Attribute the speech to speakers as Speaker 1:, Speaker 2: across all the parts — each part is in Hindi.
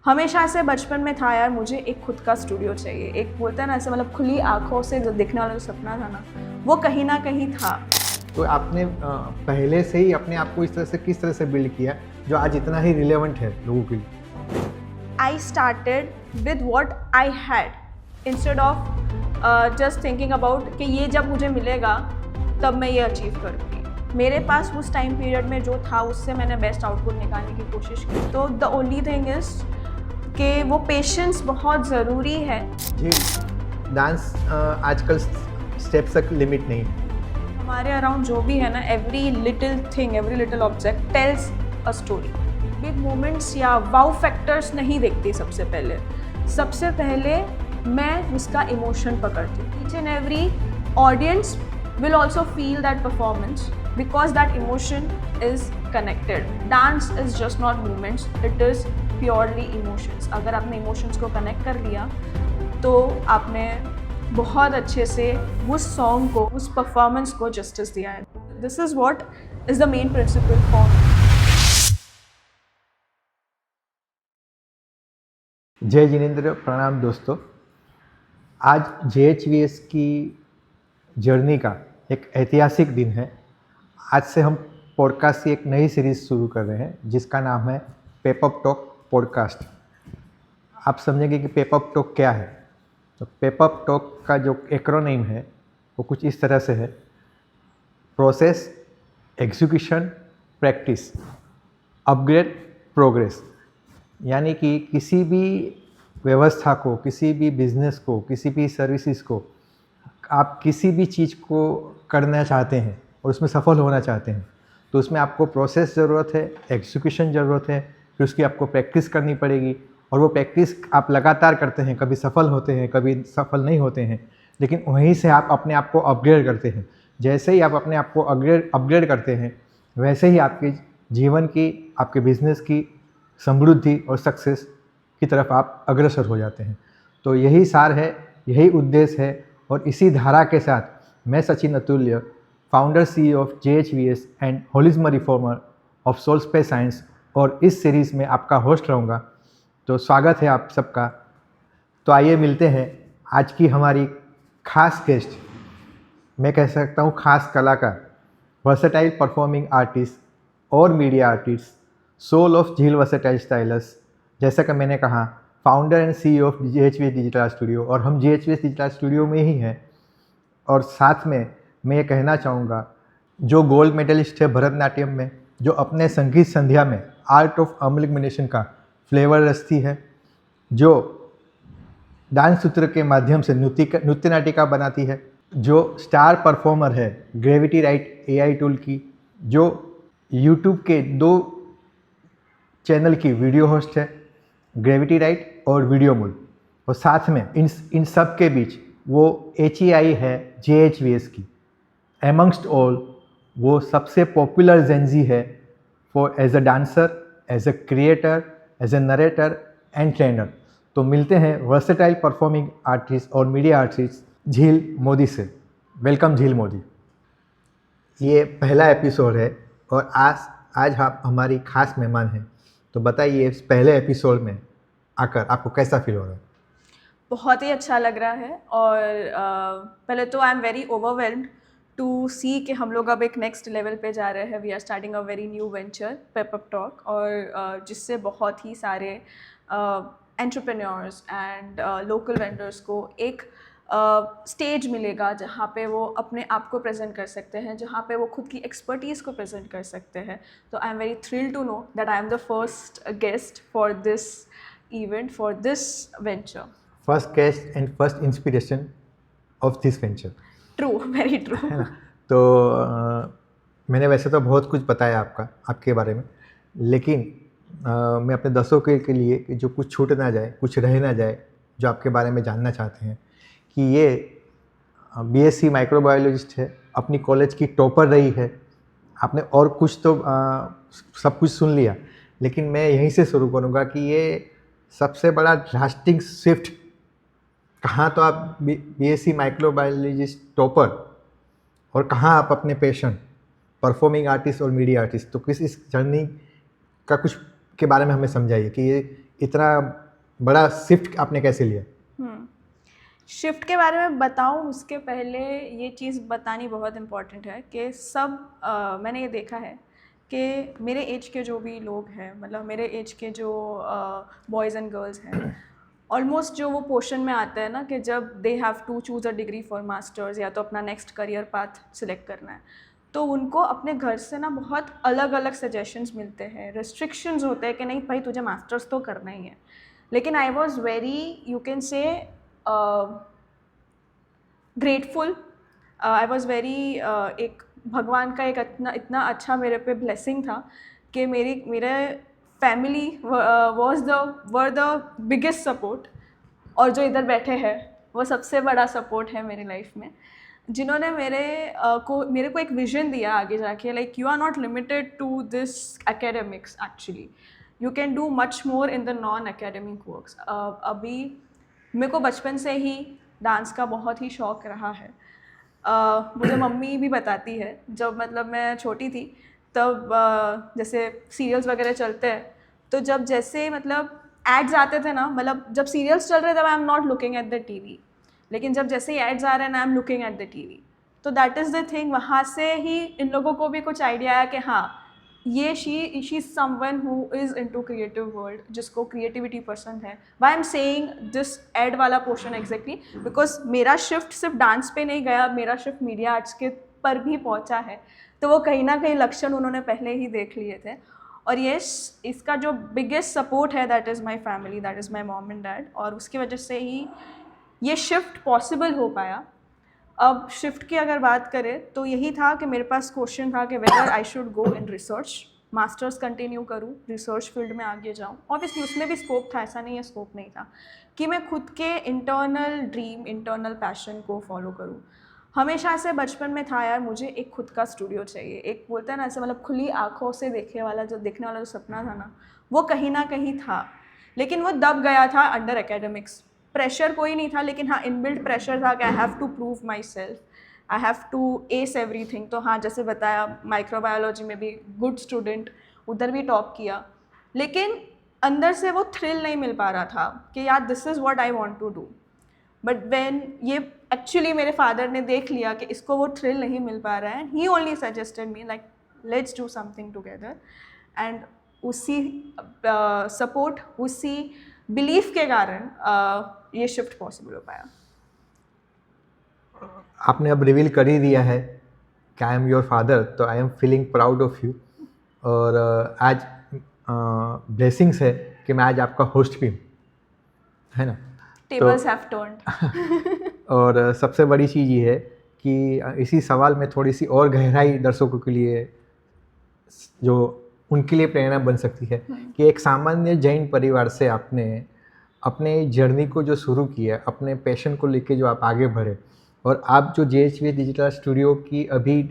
Speaker 1: हमेशा से बचपन में था यार, मुझे एक खुद का स्टूडियो चाहिए। एक बोलता है ना ऐसे, मतलब खुली आंखों से जो दिखने वाला जो सपना था ना, वो कहीं ना कहीं था।
Speaker 2: तो आपने पहले से ही अपने आप को इस तरह से किस तरह से बिल्ड किया जो आज इतना ही रिलेवेंट है लोगों के लिए?
Speaker 1: I started with what I had instead of just thinking about कि ये जब मुझे मिलेगा तब मैं ये अचीव करूँगी। मेरे पास उस टाइम पीरियड में जो था उससे मैंने बेस्ट आउटपुट निकालने की कोशिश की। तो द ओनली थिंग इज़ कि वो पेशेंस बहुत ज़रूरी है।
Speaker 2: जी, डांस आजकल स्टेप्स तक लिमिट नहीं है।
Speaker 1: हमारे अराउंड जो भी है ना, every little thing, every little object tales a story. Big moments या वाउ फैक्टर्स नहीं देखती। सबसे पहले मैं उसका इमोशन पकड़ती हूँ। Each and every audience will also feel that performance because that emotion is connected. Dance is just not movements, it is purely emotions. अगर आपने इमोशंस को कनेक्ट कर लिया तो आपने बहुत अच्छे से उस सॉन्ग को, उस परफॉर्मेंस को जस्टिस दिया है। This is what is the main principle for me.
Speaker 2: जय जिनेंद्र, प्रणाम दोस्तों। आज JHVS की जर्नी का एक ऐतिहासिक दिन है। आज से हम पॉडकास्ट की एक नई सीरीज़ शुरू कर रहे हैं जिसका नाम है पेपअप टॉक पॉडकास्ट। आप समझेंगे कि पेपअप टॉक क्या है। तो पेपअप टॉक का जो एक्रोनिम है वो कुछ इस तरह से है: process, execution, practice, upgrade, progress. यानी कि किसी भी व्यवस्था को, किसी भी बिजनेस को, किसी भी सर्विसेज को, आप किसी भी चीज़ को करना चाहते हैं और उसमें सफल होना चाहते हैं तो उसमें आपको प्रोसेस ज़रूरत है, एग्जीक्यूशन ज़रूरत है, फिर उसकी आपको प्रैक्टिस करनी पड़ेगी। और वो प्रैक्टिस आप लगातार करते हैं, कभी सफल होते हैं, कभी सफल नहीं होते हैं, लेकिन वहीं से आप अपने आप को अपग्रेड करते हैं। जैसे ही आप अपने आप को अपग्रेड करते हैं वैसे ही आपके जीवन की, आपके बिजनेस की समृद्धि और सक्सेस की तरफ आप अग्रसर हो जाते हैं। तो यही सार है, यही उद्देश्य है। और इसी धारा के साथ मैं Sachin Atulya, founder CEO of JHVS and holism reformer of soul space science, और इस सीरीज़ में आपका होस्ट रहूँगा। तो स्वागत है आप सबका। तो आइए मिलते हैं आज की हमारी खास गेस्ट, मैं कह सकता हूँ खास कलाकार, वर्सेटाइल परफॉर्मिंग आर्टिस्ट और मीडिया आर्टिस्ट, सोल ऑफ झील वर्सेटाइल स्टाइलस। जैसा कि मैंने कहा, founder and CEO of JHVS digital studio, और हम JHVS डिजिटल स्टूडियो में ही हैं। और साथ में मैं ये कहना चाहूँगा, जो गोल्ड मेडलिस्ट है भरतनाट्यम में, जो अपने संगीत संध्या में आर्ट ऑफ अमलिगमिनेशन का फ्लेवर रचती है, जो डांस सूत्र के माध्यम से नृत्य नाटिका बनाती है, जो स्टार परफॉर्मर है ग्रेविटी राइट AI टूल की, जो YouTube के 2 चैनल की वीडियो होस्ट है, ग्रेविटी राइट और वीडियो मूल। और साथ में इन सब के बीच वो HEI है JHVS की। एमंगस्ट ऑल वो सबसे पॉपुलर जेंजी है for as a dancer, as a creator, as a narrator and trainer. तो मिलते हैं वर्सेटाइल परफॉर्मिंग आर्टिस्ट और मीडिया आर्टिस्ट झील मोदी से। वेलकम झील मोदी। ये पहला एपिसोड है और आज आप हमारी खास मेहमान हैं। तो बताइए, इस पहले एपिसोड में आकर आपको कैसा फील हो रहा है?
Speaker 1: बहुत ही अच्छा लग रहा है। और पहले तो I am very overwhelmed to see कि हम लोग अब एक नेक्स्ट लेवल पे जा रहे हैं। We are starting a very new venture, PepUp talk, और जिससे बहुत ही सारे एंटरप्रेन्योर्स एंड लोकल वेंडर्स को एक स्टेज मिलेगा जहाँ पे वो अपने आप को प्रेजेंट कर सकते हैं, जहाँ पे वो खुद की एक्सपर्टीज़ को प्रेजेंट कर सकते हैं। तो I am very thrilled to know that I am the first guest for this event, for this venture.
Speaker 2: First guest and first inspiration of this venture.
Speaker 1: True, very true.
Speaker 2: है ना? तो मैंने वैसे तो बहुत कुछ बताया आपके बारे में, लेकिन मैं अपने दर्शकों के लिए कि जो कुछ छूट ना जाए, कुछ रह ना जाए, जो आपके बारे में जानना चाहते हैं, कि ये BSc माइक्रोबायोलॉजिस्ट है, अपनी कॉलेज की टॉपर रही है। आपने और कुछ तो सब कुछ सुन लिया, लेकिन मैं यहीं से शुरू करूँगा कि ये सबसे बड़ा ड्रास्टिक शिफ्ट कहाँ, तो आप BSc माइक्रोबायोलॉजिस्ट टॉपर, और कहाँ आप अपने पैशन परफॉर्मिंग आर्टिस्ट और मीडिया आर्टिस्ट। तो किस इस जर्नी का कुछ के बारे में हमें समझाइए कि ये इतना बड़ा शिफ्ट आपने कैसे लिया?
Speaker 1: शिफ्ट के बारे में बताऊं उसके पहले ये चीज़ बतानी बहुत इम्पॉर्टेंट है कि मैंने ये देखा है कि मेरे एज के जो भी लोग हैं, मतलब मेरे एज के जो बॉयज़ एंड गर्ल्स हैं, ऑलमोस्ट जो वो पोर्शन में आता है ना कि जब they have to choose a degree for masters या तो अपना नेक्स्ट करियर पाथ सिलेक्ट करना है, तो उनको अपने घर से ना बहुत अलग अलग सजेशंस मिलते हैं, रिस्ट्रिक्शंस होते हैं कि नहीं भाई तुझे मास्टर्स तो करना ही है। लेकिन I was very, you can say, grateful, I was very, एक भगवान का एक इतना अच्छा मेरे पे ब्लेसिंग था कि मेरे family were the biggest support, और जो इधर बैठे हैं वो सबसे बड़ा सपोर्ट है मेरी लाइफ में, जिन्होंने मेरे को एक विजन दिया आगे जाके, like you are not limited to this academics, actually you can do much more in the non academic works. अभी मेरे को बचपन से ही डांस का बहुत ही शौक़ रहा है। मुझे मम्मी भी बताती है, जब मतलब मैं छोटी थी तब जैसे सीरियल्स वगैरह चलते हैं, तो जब जैसे मतलब एड्स आते थे ना, मतलब जब सीरियल्स चल रहे थे I am not looking at the TV, लेकिन जब जैसे ही एड्स आ रहे हैं ना I am looking at the TV. तो दैट इज़ द थिंग, वहाँ से ही इन लोगों को भी कुछ आइडिया आया कि हाँ ये she is someone who is into creative world, जिसको क्रिएटिविटी पसंद है। Why am saying this ad वाला पोर्शन एग्जैक्टली बिकॉज मेरा शिफ्ट सिर्फ डांस पे नहीं गया, मेरा शिफ्ट मीडिया आर्ट्स के पर भी पहुंचा है, तो वो कहीं ना कहीं लक्षण उन्होंने पहले ही देख लिए थे। और यस, इसका जो बिगेस्ट सपोर्ट है that is my family, that is my mom and dad, और उसकी वजह से ही ये शिफ्ट पॉसिबल हो पाया। अब शिफ्ट की अगर बात करें तो यही था कि मेरे पास क्वेश्चन था कि whether I should go in research, masters continue करूँ, रिसर्च फील्ड में आगे जाऊँ। ऑब्वियसली उसमें भी स्कोप था, ऐसा नहीं है स्कोप नहीं था, कि मैं खुद के इंटरनल ड्रीम, इंटरनल पैशन को फॉलो करूँ। हमेशा से बचपन में था यार, मुझे एक खुद का स्टूडियो चाहिए, एक बोलते हैं ना ऐसे, मतलब खुली आँखों से देखने वाला जो सपना था ना, वो कहीं ना कहीं था, लेकिन वो दब गया था अंडर एकेडमिक्स। प्रेशर कोई नहीं था, लेकिन हाँ इनबिल्ट प्रेशर था कि I have to prove myself, I have to ace everything. तो हाँ, जैसे बताया माइक्रोबायोलॉजी में भी गुड स्टूडेंट, उधर भी टॉप किया, लेकिन अंदर से वो थ्रिल नहीं मिल पा रहा था कि यार this is what I want to do. But when ये एक्चुअली मेरे फादर ने देख लिया कि इसको वो थ्रिल नहीं मिल पा रहा है, he only suggested me like let's do something together, and उसी सपोर्ट, उसी बिलीफ के कारण ये शिफ्ट पॉसिबल हो पाया।
Speaker 2: आपने अब रिवील कर ही दिया है कि आई एम योर फादर, तो I am feeling proud of you. और आज ब्लेसिंग्स है कि मैं आज आपका होस्ट भी हूँ, है ना?
Speaker 1: Tables have turned.
Speaker 2: और सबसे बड़ी चीज़ ये है कि इसी सवाल में थोड़ी सी और गहराई दर्शकों के लिए, जो उनके लिए प्रेरणा बन सकती है, कि एक सामान्य जैन परिवार से आपने अपने जर्नी को जो शुरू किया, अपने पैशन को लेके जो आप आगे बढ़े, और आप जो JHVS डिजिटल स्टूडियो की अभी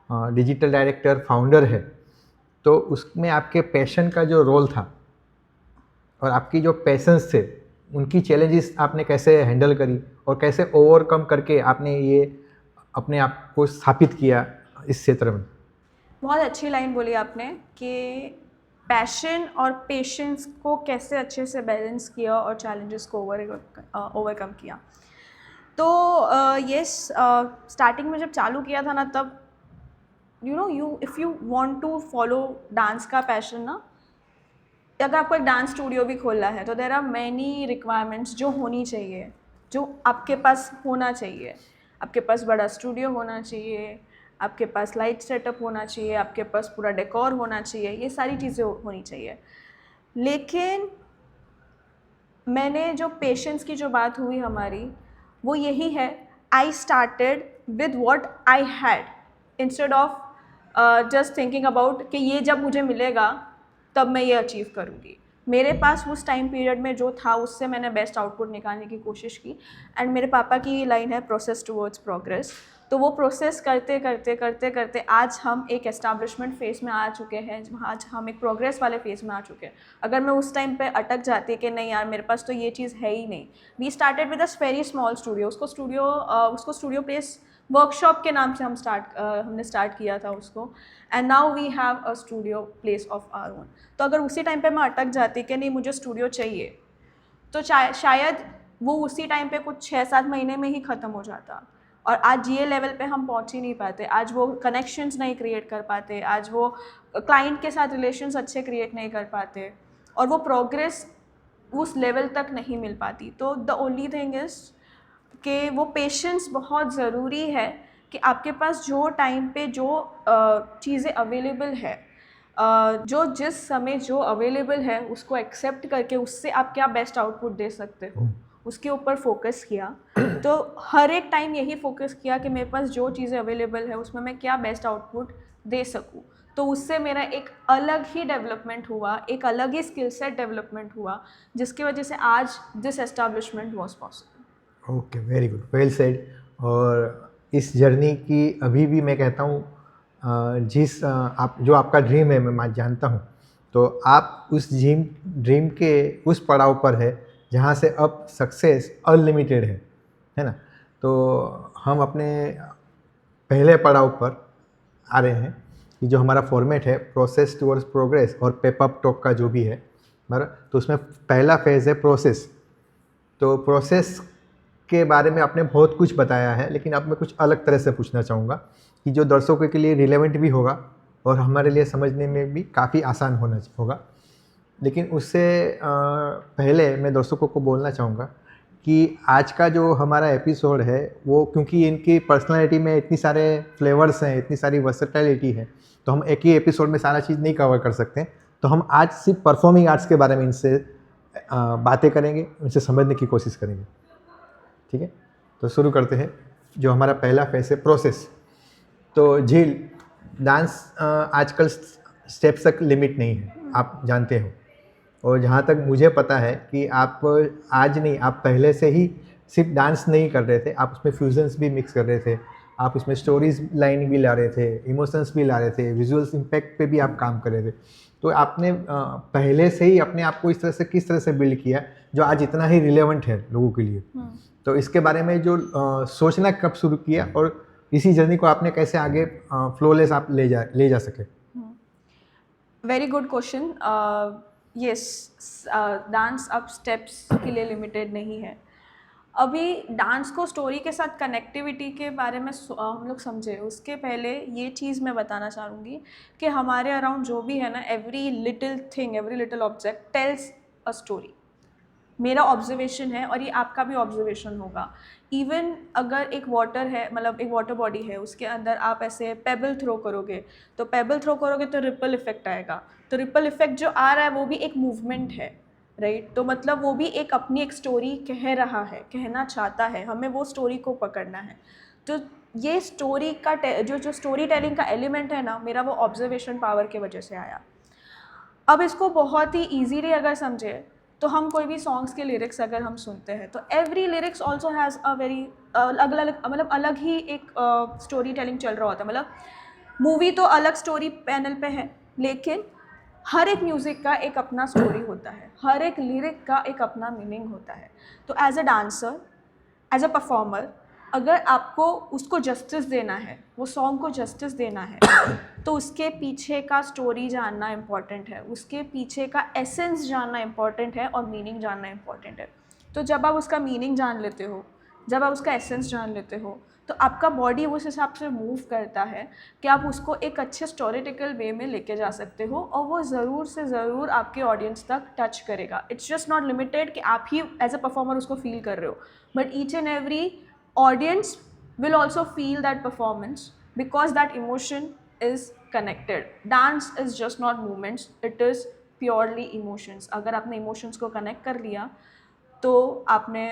Speaker 2: डिजिटल डायरेक्टर फाउंडर है, तो उसमें आपके पैशन का जो रोल था और आपकी जो पैशंस थे, उनकी चैलेंजेस आपने कैसे हैंडल करी और कैसे ओवरकम करके आपने ये अपने आप को स्थापित किया इस क्षेत्र में?
Speaker 1: बहुत अच्छी लाइन बोली आपने कि पैशन और पेशेंस को कैसे अच्छे से बैलेंस किया और चैलेंजेस को ओवरकम किया। तो यस, स्टार्टिंग में जब चालू किया था ना, तब if you want to follow dance का पैशन ना, अगर आपको एक डांस स्टूडियो भी खोलना है तो देयर आर मैनी रिक्वायरमेंट्स जो होनी चाहिए, जो आपके पास होना चाहिए। आपके पास बड़ा स्टूडियो होना चाहिए, आपके पास लाइट सेटअप होना चाहिए, आपके पास पूरा डेकोर होना चाहिए, ये सारी चीज़ें होनी चाहिए। लेकिन मैंने जो पेशेंस की जो बात हुई हमारी, वो यही है, I started with what I had instead of just thinking about कि ये जब मुझे मिलेगा तब मैं ये अचीव करूँगी। मेरे पास उस टाइम पीरियड में जो था उससे मैंने बेस्ट आउटपुट निकालने की कोशिश की। एंड मेरे पापा की लाइन है प्रोसेस टुवर्ड्स प्रोग्रेस, तो वो प्रोसेस करते करते करते करते आज हम एक एस्टैब्लिशमेंट फेज़ में आ चुके हैं, आज हम एक प्रोग्रेस वाले फेज़ में आ चुके हैं। अगर मैं उस टाइम पे अटक जाती कि नहीं यार मेरे पास तो ये चीज़ है ही नहीं। We started with a very small studio, उसको स्टूडियो प्लेस वर्कशॉप के नाम से हमने स्टार्ट किया था उसको, and now we have a studio place of our own. तो अगर उसी टाइम पे मैं अटक जाती कि नहीं मुझे स्टूडियो चाहिए, तो शायद वो उसी टाइम पे कुछ 6-7 महीने में ही ख़त्म हो जाता। और आज ये लेवल पे हम पहुंच ही नहीं पाते, आज वो कनेक्शंस नहीं क्रिएट कर पाते, आज वो क्लाइंट के साथ रिलेशंस अच्छे क्रिएट नहीं कर पाते, और वो प्रोग्रेस उस लेवल तक नहीं मिल पाती। तो द ओनली थिंग इज़ कि वो पेशेंस बहुत ज़रूरी है कि आपके पास जो टाइम पे जो चीज़ें अवेलेबल है, जो जिस समय जो अवेलेबल है उसको एक्सेप्ट करके उससे आप क्या बेस्ट आउटपुट दे सकते हो, उसके ऊपर फोकस किया। तो हर एक टाइम यही फोकस किया कि मेरे पास जो चीज़ें अवेलेबल है उसमें मैं क्या बेस्ट आउटपुट दे सकूँ। तो उससे मेरा एक अलग ही डेवलपमेंट हुआ, एक अलग ही स्किल सेट डेवलपमेंट हुआ, जिसकी वजह से आज this establishment was possible.
Speaker 2: Okay, very good, well said. और इस जर्नी की अभी भी मैं कहता हूँ, आप जो आपका ड्रीम है मैं जानता हूँ, तो आप उस ड्रीम के उस पड़ाव पर है जहाँ से अब सक्सेस अनलिमिटेड है ना। तो हम अपने पहले पड़ाव पर आ रहे हैं कि जो हमारा फॉर्मेट है प्रोसेस टुवर्ड्स प्रोग्रेस और पेप अप टॉक का जो भी है, बराबर। तो उसमें पहला फेज़ है प्रोसेस। तो प्रोसेस के बारे में आपने बहुत कुछ बताया है, लेकिन अब मैं कुछ अलग तरह से पूछना चाहूँगा कि जो दर्शकों के लिए रिलेवेंट भी होगा और हमारे लिए समझने में भी काफ़ी आसान होगा। लेकिन उससे पहले मैं दर्शकों को बोलना चाहूँगा कि आज का जो हमारा एपिसोड है वो, क्योंकि इनकी पर्सनालिटी में इतनी सारे फ्लेवर्स हैं, इतनी सारी वर्सेटैलिटी है, तो हम एक ही एपिसोड में सारा चीज़ नहीं कवर कर सकते। तो हम आज सिर्फ परफॉर्मिंग आर्ट्स के बारे में इनसे बातें करेंगे, उनसे समझने की कोशिश करेंगे, ठीक है। तो शुरू करते हैं। जो हमारा पहला फेस है प्रोसेस। तो झील, डांस आजकल स्टेप्स तक लिमिट नहीं है, आप जानते हो। और जहाँ तक मुझे पता है कि आप आज नहीं, आप पहले से ही सिर्फ डांस नहीं कर रहे थे, आप उसमें फ्यूजन्स भी मिक्स कर रहे थे, आप उसमें स्टोरीज लाइन भी ला रहे थे, इमोशंस भी ला रहे थे, विजुअल्स इम्पैक्ट पे भी आप काम कर रहे थे। तो आपने पहले से ही अपने आप को इस तरह से किस तरह से बिल्ड किया जो आज इतना ही रिलेवेंट है लोगों के लिए। तो इसके बारे में जो सोचना कब शुरू किया और इसी जर्नी को आपने कैसे आगे फ्लोलेस आप ले जा सके?
Speaker 1: Very good question. Yes, dance अब स्टेप्स के लिए लिमिटेड नहीं है। अभी डांस को स्टोरी के साथ कनेक्टिविटी के बारे में हम लोग समझे, उसके पहले ये चीज़ मैं बताना चाहूँगी कि हमारे अराउंड जो भी है ना, every little thing, every little object tales a story. मेरा ऑब्जर्वेशन है और ये आपका भी ऑब्जर्वेशन होगा। इवन अगर एक वाटर है, मतलब एक वाटर बॉडी है, उसके अंदर आप ऐसे पेबल थ्रो करोगे तो रिपल इफेक्ट आएगा। तो रिपल इफेक्ट जो आ रहा है वो भी एक मूवमेंट है, राइट। तो मतलब वो भी अपनी एक स्टोरी कह रहा है, कहना चाहता है, हमें वो स्टोरी को पकड़ना है। तो ये स्टोरी का जो स्टोरी टेलिंग का एलिमेंट है ना, मेरा वो ऑब्जर्वेशन पावर के वजह से आया। अब इसको बहुत ही ईजीली अगर समझे तो हम कोई भी सॉन्ग्स के लिरिक्स अगर हम सुनते हैं तो every lyrics also has a very अलग ही एक स्टोरी टेलिंग चल रहा होता है। मतलब मूवी तो अलग स्टोरी पैनल पे है, लेकिन हर एक म्यूज़िक का एक अपना स्टोरी होता है, हर एक लिरिक का एक अपना मीनिंग होता है। तो as a dancer, as a performer, अगर आपको उसको जस्टिस देना है, वो सॉन्ग को जस्टिस देना है, तो उसके पीछे का स्टोरी जानना इम्पॉर्टेंट है, उसके पीछे का एसेंस जानना इम्पॉर्टेंट है और मीनिंग जानना इम्पॉर्टेंट है। तो जब आप उसका मीनिंग जान लेते हो, जब आप उसका एसेंस जान लेते हो, तो आपका बॉडी उस हिसाब से मूव करता है कि आप उसको एक अच्छे स्टोरीटिकल वे में लेके जा सकते हो और वो ज़रूर से ज़रूर आपके ऑडियंस तक टच करेगा। इट्स जस्ट नॉट लिमिटेड कि आप ही एज अ परफॉर्मर उसको फील कर रहे हो, but each and every audience will also feel that performance because that emotion is connected. Dance is just not movements, it is purely emotions. अगर आपने emotions को connect कर लिया तो आपने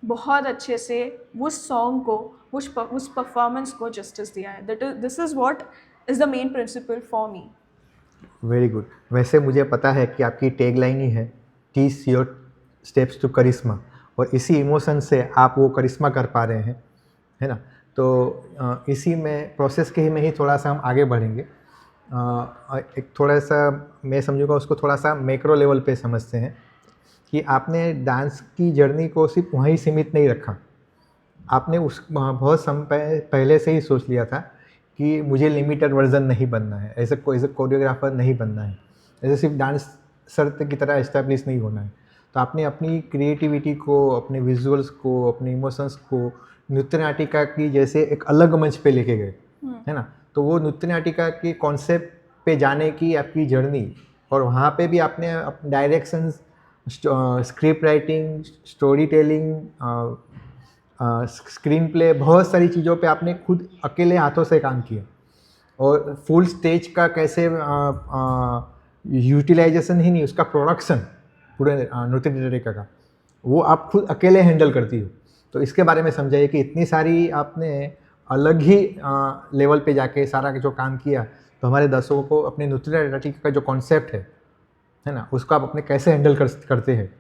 Speaker 1: बहुत अच्छे से उस song को, उस performance को justice दिया है। This is what is the main principle for me.
Speaker 2: Very good. वैसे मुझे पता है कि आपकी टैग लाइन ही है टीच योर स्टेप्स टू करिश्मा, और इसी इमोशन से आप वो करिश्मा कर पा रहे हैं, है ना। तो इसी में प्रोसेस के ही में ही थोड़ा सा हम आगे बढ़ेंगे। एक थोड़ा सा मैं समझूंगा उसको थोड़ा सा मैक्रो लेवल पे समझते हैं कि आपने डांस की जर्नी को सिर्फ वहीं सीमित नहीं रखा, आपने उस बहुत समय पहले से ही सोच लिया था कि मुझे लिमिटेड वर्जन नहीं बनना है, ऐसे कोरियोग्राफर नहीं बनना है, ऐसे सिर्फ डांसर की तरह एस्टेब्लिश नहीं होना है। तो आपने अपनी क्रिएटिविटी को, अपने विजुअल्स को, अपने इमोशंस को नृत्य नाटिका की जैसे एक अलग मंच पे लेके गए, है ना। तो वो नृत्य नाटिका के कॉन्सेप्ट पे जाने की आपकी जर्नी, और वहाँ पे भी आपने directions, script writing, story telling, screen play, बहुत सारी चीज़ों पे आपने खुद अकेले हाथों से काम किया। और फुल स्टेज का कैसे यूटिलाइजेशन ही नहीं, उसका प्रोडक्शन पूरे नृत्य नाटिका का, वो आप खुद अकेले हैंडल करती हो। तो इसके बारे में समझाइए कि इतनी सारी आपने अलग ही लेवल पे जाके सारा जो काम किया, तो हमारे दर्शकों को अपने नृत्य नाटिका का जो कॉन्सेप्ट है ना, उसको आप अपने कैसे हैंडल करते हैं,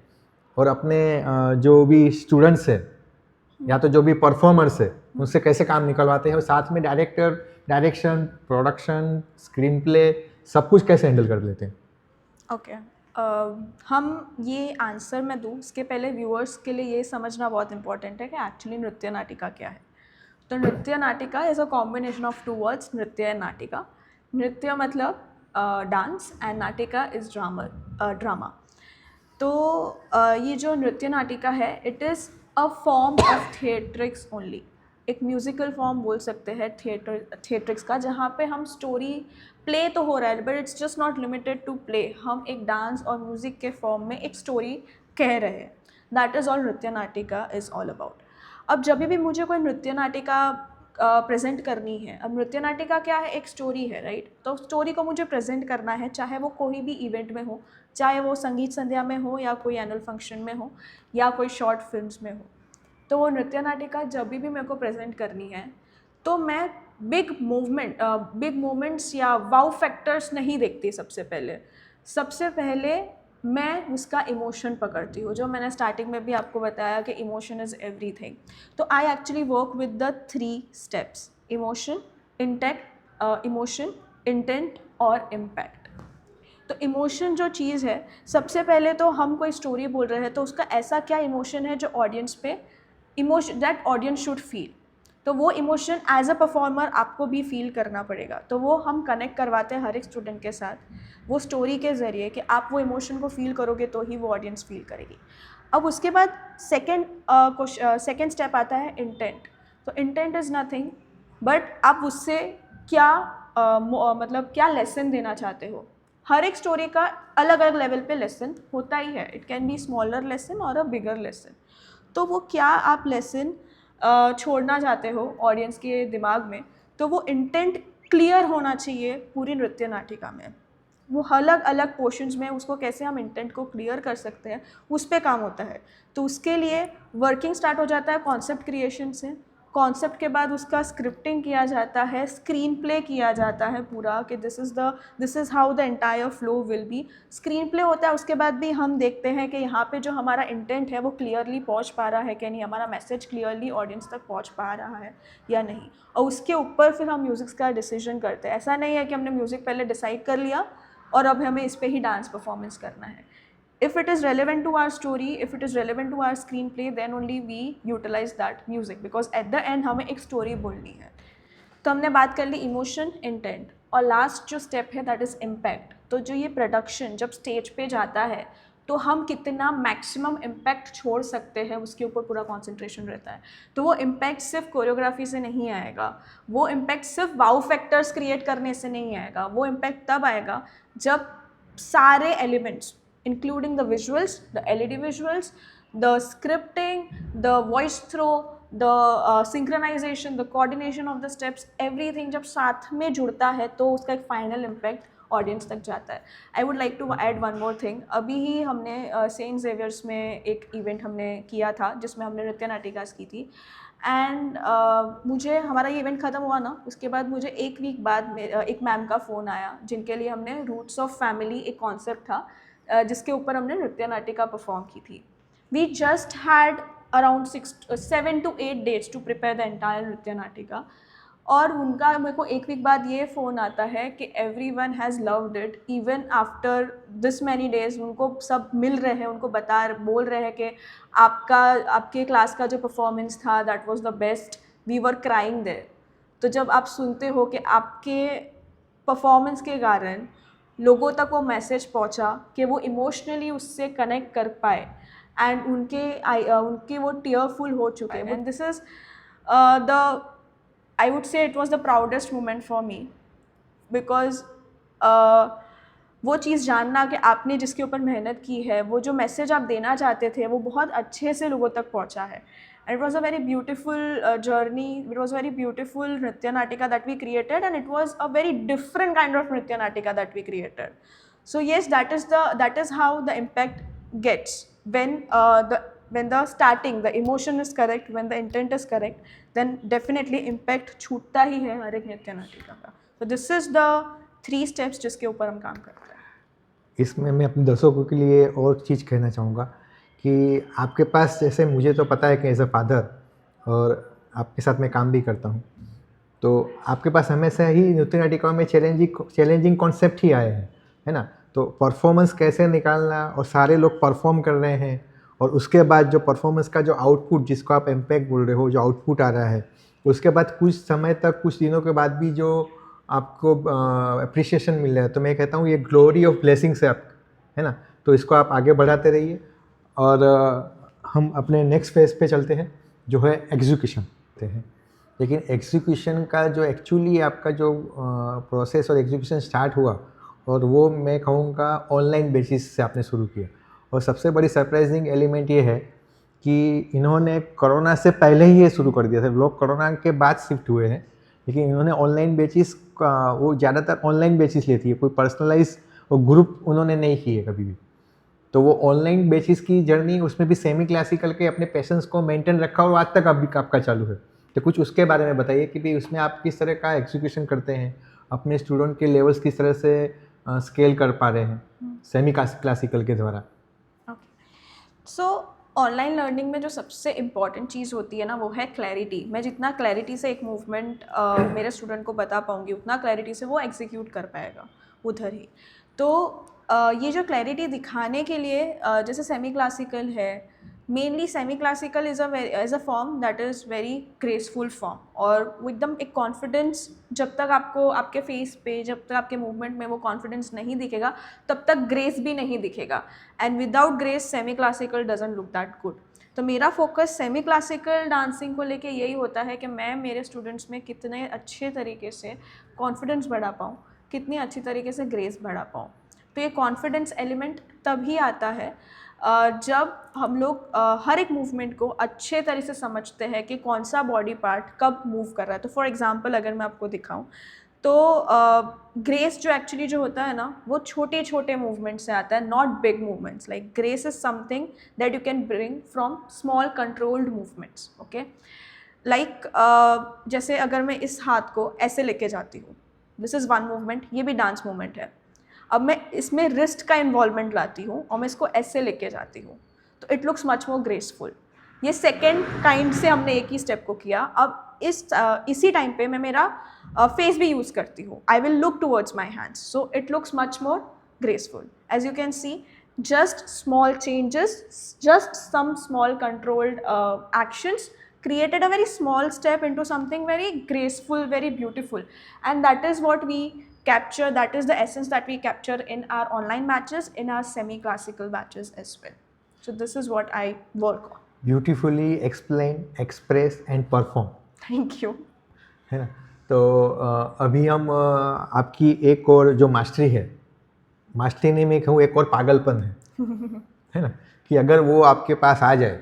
Speaker 2: और अपने जो भी स्टूडेंट्स है या तो जो भी परफॉर्मर्स है उनसे कैसे काम निकलवाते हैं, और साथ में डायरेक्शन, प्रोडक्शन, स्क्रीन प्ले, सब कुछ कैसे हैंडल कर लेते हैं।
Speaker 1: ओके हम ये आंसर मैं दूँ उसके पहले व्यूअर्स के लिए ये समझना बहुत इंपॉर्टेंट है कि एक्चुअली नृत्य नाटिका क्या है। तो नृत्य नाटिका is a combination of two words, नृत्य एंड नाटिका। नृत्य मतलब डांस एंड नाटिका इज़ ड्रामा। तो ये जो नृत्य नाटिका है, it is a form of theatrics only. एक म्यूज़िकल फॉर्म बोल सकते हैं थिएट्रिक्स का, जहाँ पे हम स्टोरी प्ले तो हो रहा है but it's just not limited to play. हम एक डांस और म्यूज़िक के फॉर्म में एक स्टोरी कह रहे हैं। दैट इज़ ऑल नृत्य नाटिका इज़ ऑल अबाउट। अब जब भी मुझे कोई नृत्य नाटिका प्रेजेंट करनी है, अब नृत्य नाटिका क्या है, एक स्टोरी है, राइट। तो स्टोरी को मुझे प्रेजेंट करना है, चाहे वो कोई भी इवेंट में हो, चाहे वो संगीत संध्या में हो, या कोई एनुअल फंक्शन में हो, या कोई शॉर्ट फिल्म्स में हो। तो वो नृत्य नाटिका जब भी मेरे को प्रेजेंट करनी है, तो मैं बिग मोमेंट्स या वाउ फैक्टर्स नहीं देखती। सबसे पहले मैं उसका इमोशन पकड़ती हूँ, जो मैंने स्टार्टिंग में भी आपको बताया कि इमोशन इज़ एवरीथिंग। तो I actually work with the 3 steps: emotion, intent और इम्पैक्ट। तो इमोशन जो चीज़ है, सबसे पहले तो हम कोई स्टोरी बोल रहे हैं तो उसका ऐसा क्या इमोशन है जो ऑडियंस पे दैट ऑडियंस शुड फील। तो वो इमोशन एज अ परफॉर्मर आपको भी फील करना पड़ेगा। तो वो हम कनेक्ट करवाते हैं हर एक स्टूडेंट के साथ वो स्टोरी के ज़रिए कि आप वो इमोशन को फील करोगे तो ही वो ऑडियंस फील करेगी। अब उसके बाद सेकेंड स्टेप आता है इंटेंट। तो इंटेंट इज़ नथिंग बट आप उससे क्या मतलब क्या लेसन देना चाहते हो। हर एक स्टोरी का अलग अलग लेवल पे लेसन होता ही है। It can be smaller lesson और अ बिगर लेसन। तो वो क्या आप लेसन छोड़ना चाहते हो ऑडियंस के दिमाग में, तो वो इंटेंट क्लियर होना चाहिए पूरी नृत्य नाटिका में। वो अलग अलग पोर्शंस में उसको कैसे हम इंटेंट को क्लियर कर सकते हैं, उस पे काम होता है। तो उसके लिए वर्किंग स्टार्ट हो जाता है कॉन्सेप्ट क्रिएशन से। कॉन्सेप्ट के बाद उसका स्क्रिप्टिंग किया जाता है, स्क्रीन प्ले किया जाता है पूरा कि this is how the entire flow will be. Screen play होता है, उसके बाद भी हम देखते हैं कि यहाँ पे जो हमारा इंटेंट है वो क्लियरली पहुँच पा रहा है कि नहीं, हमारा मैसेज क्लियरली ऑडियंस तक पहुँच पा रहा है या नहीं। और उसके ऊपर फिर हम म्यूज़िक का डिसीजन करते हैं। ऐसा नहीं है कि हमने म्यूज़िक पहले डिसाइड कर लिया और अब हमें इस पर ही डांस परफॉर्मेंस करना है। If it is relevant to our story, if it is relevant to our screenplay, then only we utilize that music, because at the end हमें एक स्टोरी बोलनी है। तो हमने बात कर ली इमोशन, इंटेंट, और लास्ट जो स्टेप है दैट इज़ इम्पैक्ट। तो जो ये प्रोडक्शन जब स्टेज पे जाता है तो हम कितना मैक्सिमम इम्पैक्ट छोड़ सकते हैं उसके ऊपर पूरा कॉन्सेंट्रेशन रहता है। तो वो इम्पैक्ट सिर्फ कोरियोग्राफी से नहीं आएगा, वो इम्पैक्ट सिर्फ वाउ फैक्टर्स क्रिएट करने से नहीं आएगा। वो इम्पैक्ट तब आएगा जब सारे elements including the visuals, the LED visuals, the scripting, the voice throw, the synchronization, the coordination of the steps, everything जब साथ में जुड़ता है तो उसका एक फाइनल इम्पैक्ट ऑडियंस तक जाता है। I would like to add one more thing. अभी ही हमने सेंट जेवियर्स में एक इवेंट हमने किया था जिसमें हमने नृत्य नाटिकास की थी। एंड मुझे हमारा ये इवेंट ख़त्म हुआ ना, उसके बाद मुझे एक वीक बाद एक मैम का फ़ोन आया जिनके लिए हमने रूट्स ऑफ फैमिली एक कॉन्सेप्ट था जिसके ऊपर हमने नृत्य नाटिका परफॉर्म की थी। We just had around 7 to 8 days to prepare the entire नृत्य नाटिका। और उनका मेरे को एक वीक बाद ये फ़ोन आता है कि everyone has loved it even after this many days. उनको सब मिल रहे हैं, उनको बोल रहे हैं कि आपके क्लास का जो परफॉर्मेंस था that was the best, we were crying there. तो जब आप सुनते हो कि आपके परफॉर्मेंस के कारण लोगों तक वो मैसेज पहुंचा कि वो इमोशनली उससे कनेक्ट कर पाए एंड उनके वो टीयरफुल हो चुके हैं, and this is the I would say it was the proudest moment for me because वो चीज़ जानना कि आपने जिसके ऊपर मेहनत की है, वो जो मैसेज आप देना चाहते थे वो बहुत अच्छे से लोगों तक पहुंचा है। And it was a very beautiful journey. It was a very beautiful Nritya Natika that we created, and it was a very different kind of Nritya Natika that we created. So yes, that is how the impact gets when the starting, the emotion is correct, when the intent is correct, then definitely impact छूटता ही है हर एक नृत्य नाटिका का। So this is the 3 steps जिसके ऊपर हम काम करते हैं।
Speaker 2: इसमें मैं अपने दर्शकों के लिए और चीज़ कहना चाहूँगा कि आपके पास, जैसे मुझे तो पता है कि एज अ फादर और आपके साथ मैं काम भी करता हूँ, तो आपके पास हमेशा ही नृत्य नाटिकाओं में चैलेंजिंग कॉन्सेप्ट ही आए हैं, है ना। तो परफॉर्मेंस कैसे निकालना, और सारे लोग परफॉर्म कर रहे हैं, और उसके बाद जो परफॉर्मेंस का जो आउटपुट, जिसको आप इम्पैक्ट बोल रहे हो, जो आउटपुट आ रहा है, उसके बाद कुछ समय तक, कुछ दिनों के बाद भी जो आपको अप्रिशिएशन मिल रहा है, तो मैं कहता हूँ ये ग्लोरी ऑफ ब्लेसिंग्स है आप, है ना। तो इसको आप आगे बढ़ाते रहिए, और हम अपने नेक्स्ट फेज पे चलते हैं जो है एग्जीक्यूशन हैं। लेकिन एग्जीक्यूशन का जो एक्चुअली आपका जो प्रोसेस और एग्जीक्यूशन स्टार्ट हुआ, और वो मैं कहूँगा ऑनलाइन बेसिस से आपने शुरू किया। और सबसे बड़ी सरप्राइजिंग एलिमेंट ये है कि इन्होंने कोरोना से पहले ही ये शुरू कर दिया था। लोग कोरोना के बाद शिफ्ट हुए हैं, लेकिन इन्होंने ऑनलाइन बेसिस का, वो ज़्यादातर ऑनलाइन बेसिस लेती है, कोई पर्सनलाइज और ग्रुप उन्होंने नहीं किए कभी भी। तो वो ऑनलाइन बेसिस की जर्नी, उसमें भी सेमी क्लासिकल के अपने पैशंस को मेंटेन रखा, और आज तक अभी आपका चालू है। तो कुछ उसके बारे में बताइए कि भाई उसमें आप किस तरह का एग्जीक्यूशन करते हैं, अपने स्टूडेंट के लेवल्स किस तरह से स्केल कर पा रहे हैं सेमी क्लासिकल के द्वारा।
Speaker 1: सो ऑनलाइन लर्निंग में जो सबसे इम्पॉर्टेंट चीज़ होती है ना, वो है क्लैरिटी। मैं जितना क्लैरिटी से एक मूवमेंट मेरे स्टूडेंट को बता पाऊँगी, उतना क्लैरिटी से वो एग्जीक्यूट कर पाएगा उधर ही। तो ये जो क्लैरिटी दिखाने के लिए जैसे सेमी क्लासिकल है, mainly semi classical is a form that is very graceful form, और वो एकदम एक कॉन्फिडेंस, जब तक आपको आपके फेस पे, जब तक आपके मूवमेंट में वो कॉन्फिडेंस नहीं दिखेगा, तब तक ग्रेस भी नहीं दिखेगा। And without grace semi classical doesn't look that good. तो मेरा फोकस सेमी क्लासिकल डांसिंग को लेके यही होता है कि मैं मेरे स्टूडेंट्स में कितने अच्छे तरीके से कॉन्फिडेंस बढ़ा पाऊँ, कितनी अच्छी तरीके से ग्रेस बढ़ा पाऊँ। तो ये कॉन्फिडेंस एलिमेंट तभी आता है जब हम लोग हर एक मूवमेंट को अच्छे तरह से समझते हैं कि कौन सा बॉडी पार्ट कब मूव कर रहा है। तो फॉर एग्जांपल अगर मैं आपको दिखाऊं, तो ग्रेस जो एक्चुअली जो होता है ना, वो छोटे छोटे मूवमेंट से आता है, not big movements. Like grace is something that you can bring from small controlled movements. Okay, like जैसे अगर मैं इस हाथ को ऐसे लेके जाती हूँ, दिस इज़ वन मूवमेंट, ये भी डांस मूवमेंट है। अब मैं इसमें रिस्ट का इन्वॉल्वमेंट लाती हूँ और मैं इसको ऐसे लेके जाती हूँ, तो it looks much more graceful. ये सेकेंड काइंड से हमने एक ही स्टेप को किया। अब इसी टाइम पे मैं मेरा फेस भी यूज़ करती हूँ। I will look towards my hands, so it looks much more graceful. As you can see, just small changes, just some small controlled actions created a very small step into something very graceful, very beautiful, and that is what we capture, that is the essence that we capture in our online matches, in our semi-classical batches as well. So this is what I work on.
Speaker 2: Beautifully explain, express and perform.
Speaker 1: Thank you.
Speaker 2: है ना। तो अभी हम आपकी एक और जो मास्टरी है, मास्टरी नहीं मैं कहूँ, एक और पागलपन है ना, कि अगर वो आपके पास आ जाए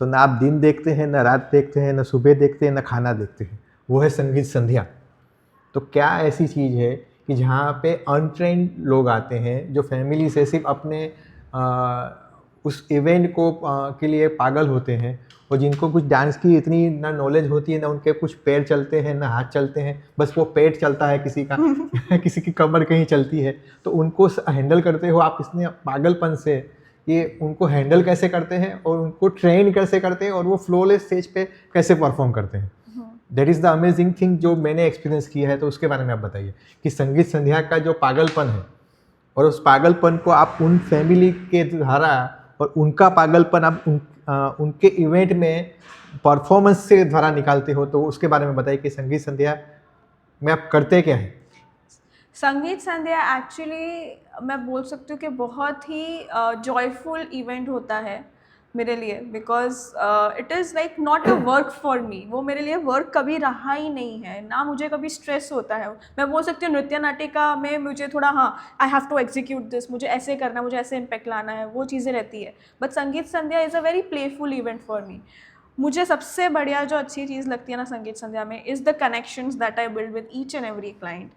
Speaker 2: तो ना आप दिन देखते हैं, ना रात देखते हैं, ना सुबह देखते हैं, ना खाना देखते हैं, वो है संगीत संध्या। तो क्या ऐसी चीज़ है कि जहाँ पे अनट्रेंड लोग आते हैं, जो फैमिली से सिर्फ अपने उस इवेंट को के लिए पागल होते हैं, और जिनको कुछ डांस की इतनी ना नॉलेज होती है, ना उनके कुछ पैर चलते हैं, ना हाथ चलते हैं, बस वो पेट चलता है किसी का किसी की कमर कहीं चलती है, तो उनको हैंडल करते हो आप इसने पागलपन से, ये उनको हैंडल कैसे करते हैं और उनको ट्रेन कैसे करते हैं और वो फ्लोलेस स्टेज पे कैसे परफॉर्म करते हैं। That is the amazing thing जो मैंने एक्सपीरियंस किया है, तो उसके बारे में आप बताइए कि संगीत संध्या का जो पागलपन है और उस पागलपन को आप उन फैमिली के द्वारा और उनका पागलपन आप उनके इवेंट में परफॉर्मेंस से द्वारा निकालते हो, तो उसके बारे में बताइए कि संगीत संध्या में आप करते क्या हैं?
Speaker 1: संगीत संध्या एक्चुअली मैं बोल सकती हूँ कि बहुत ही जॉयफुल इवेंट होता है मेरे लिए, because it is like not a work for me. वो मेरे लिए वर्क कभी रहा ही नहीं है, ना मुझे कभी स्ट्रेस होता है। मैं बोल सकती हूँ नृत्य नाटिका में मुझे थोड़ा, हाँ, I have to execute this, मुझे ऐसे करना है, मुझे ऐसे इम्पैक्ट लाना है, वो चीज़ें रहती है। But Sangeet Sandhya is a very playful event for me. मुझे सबसे बढ़िया जो अच्छी चीज़ लगती है ना संगीत संध्या में is the connections that I build with each and every client.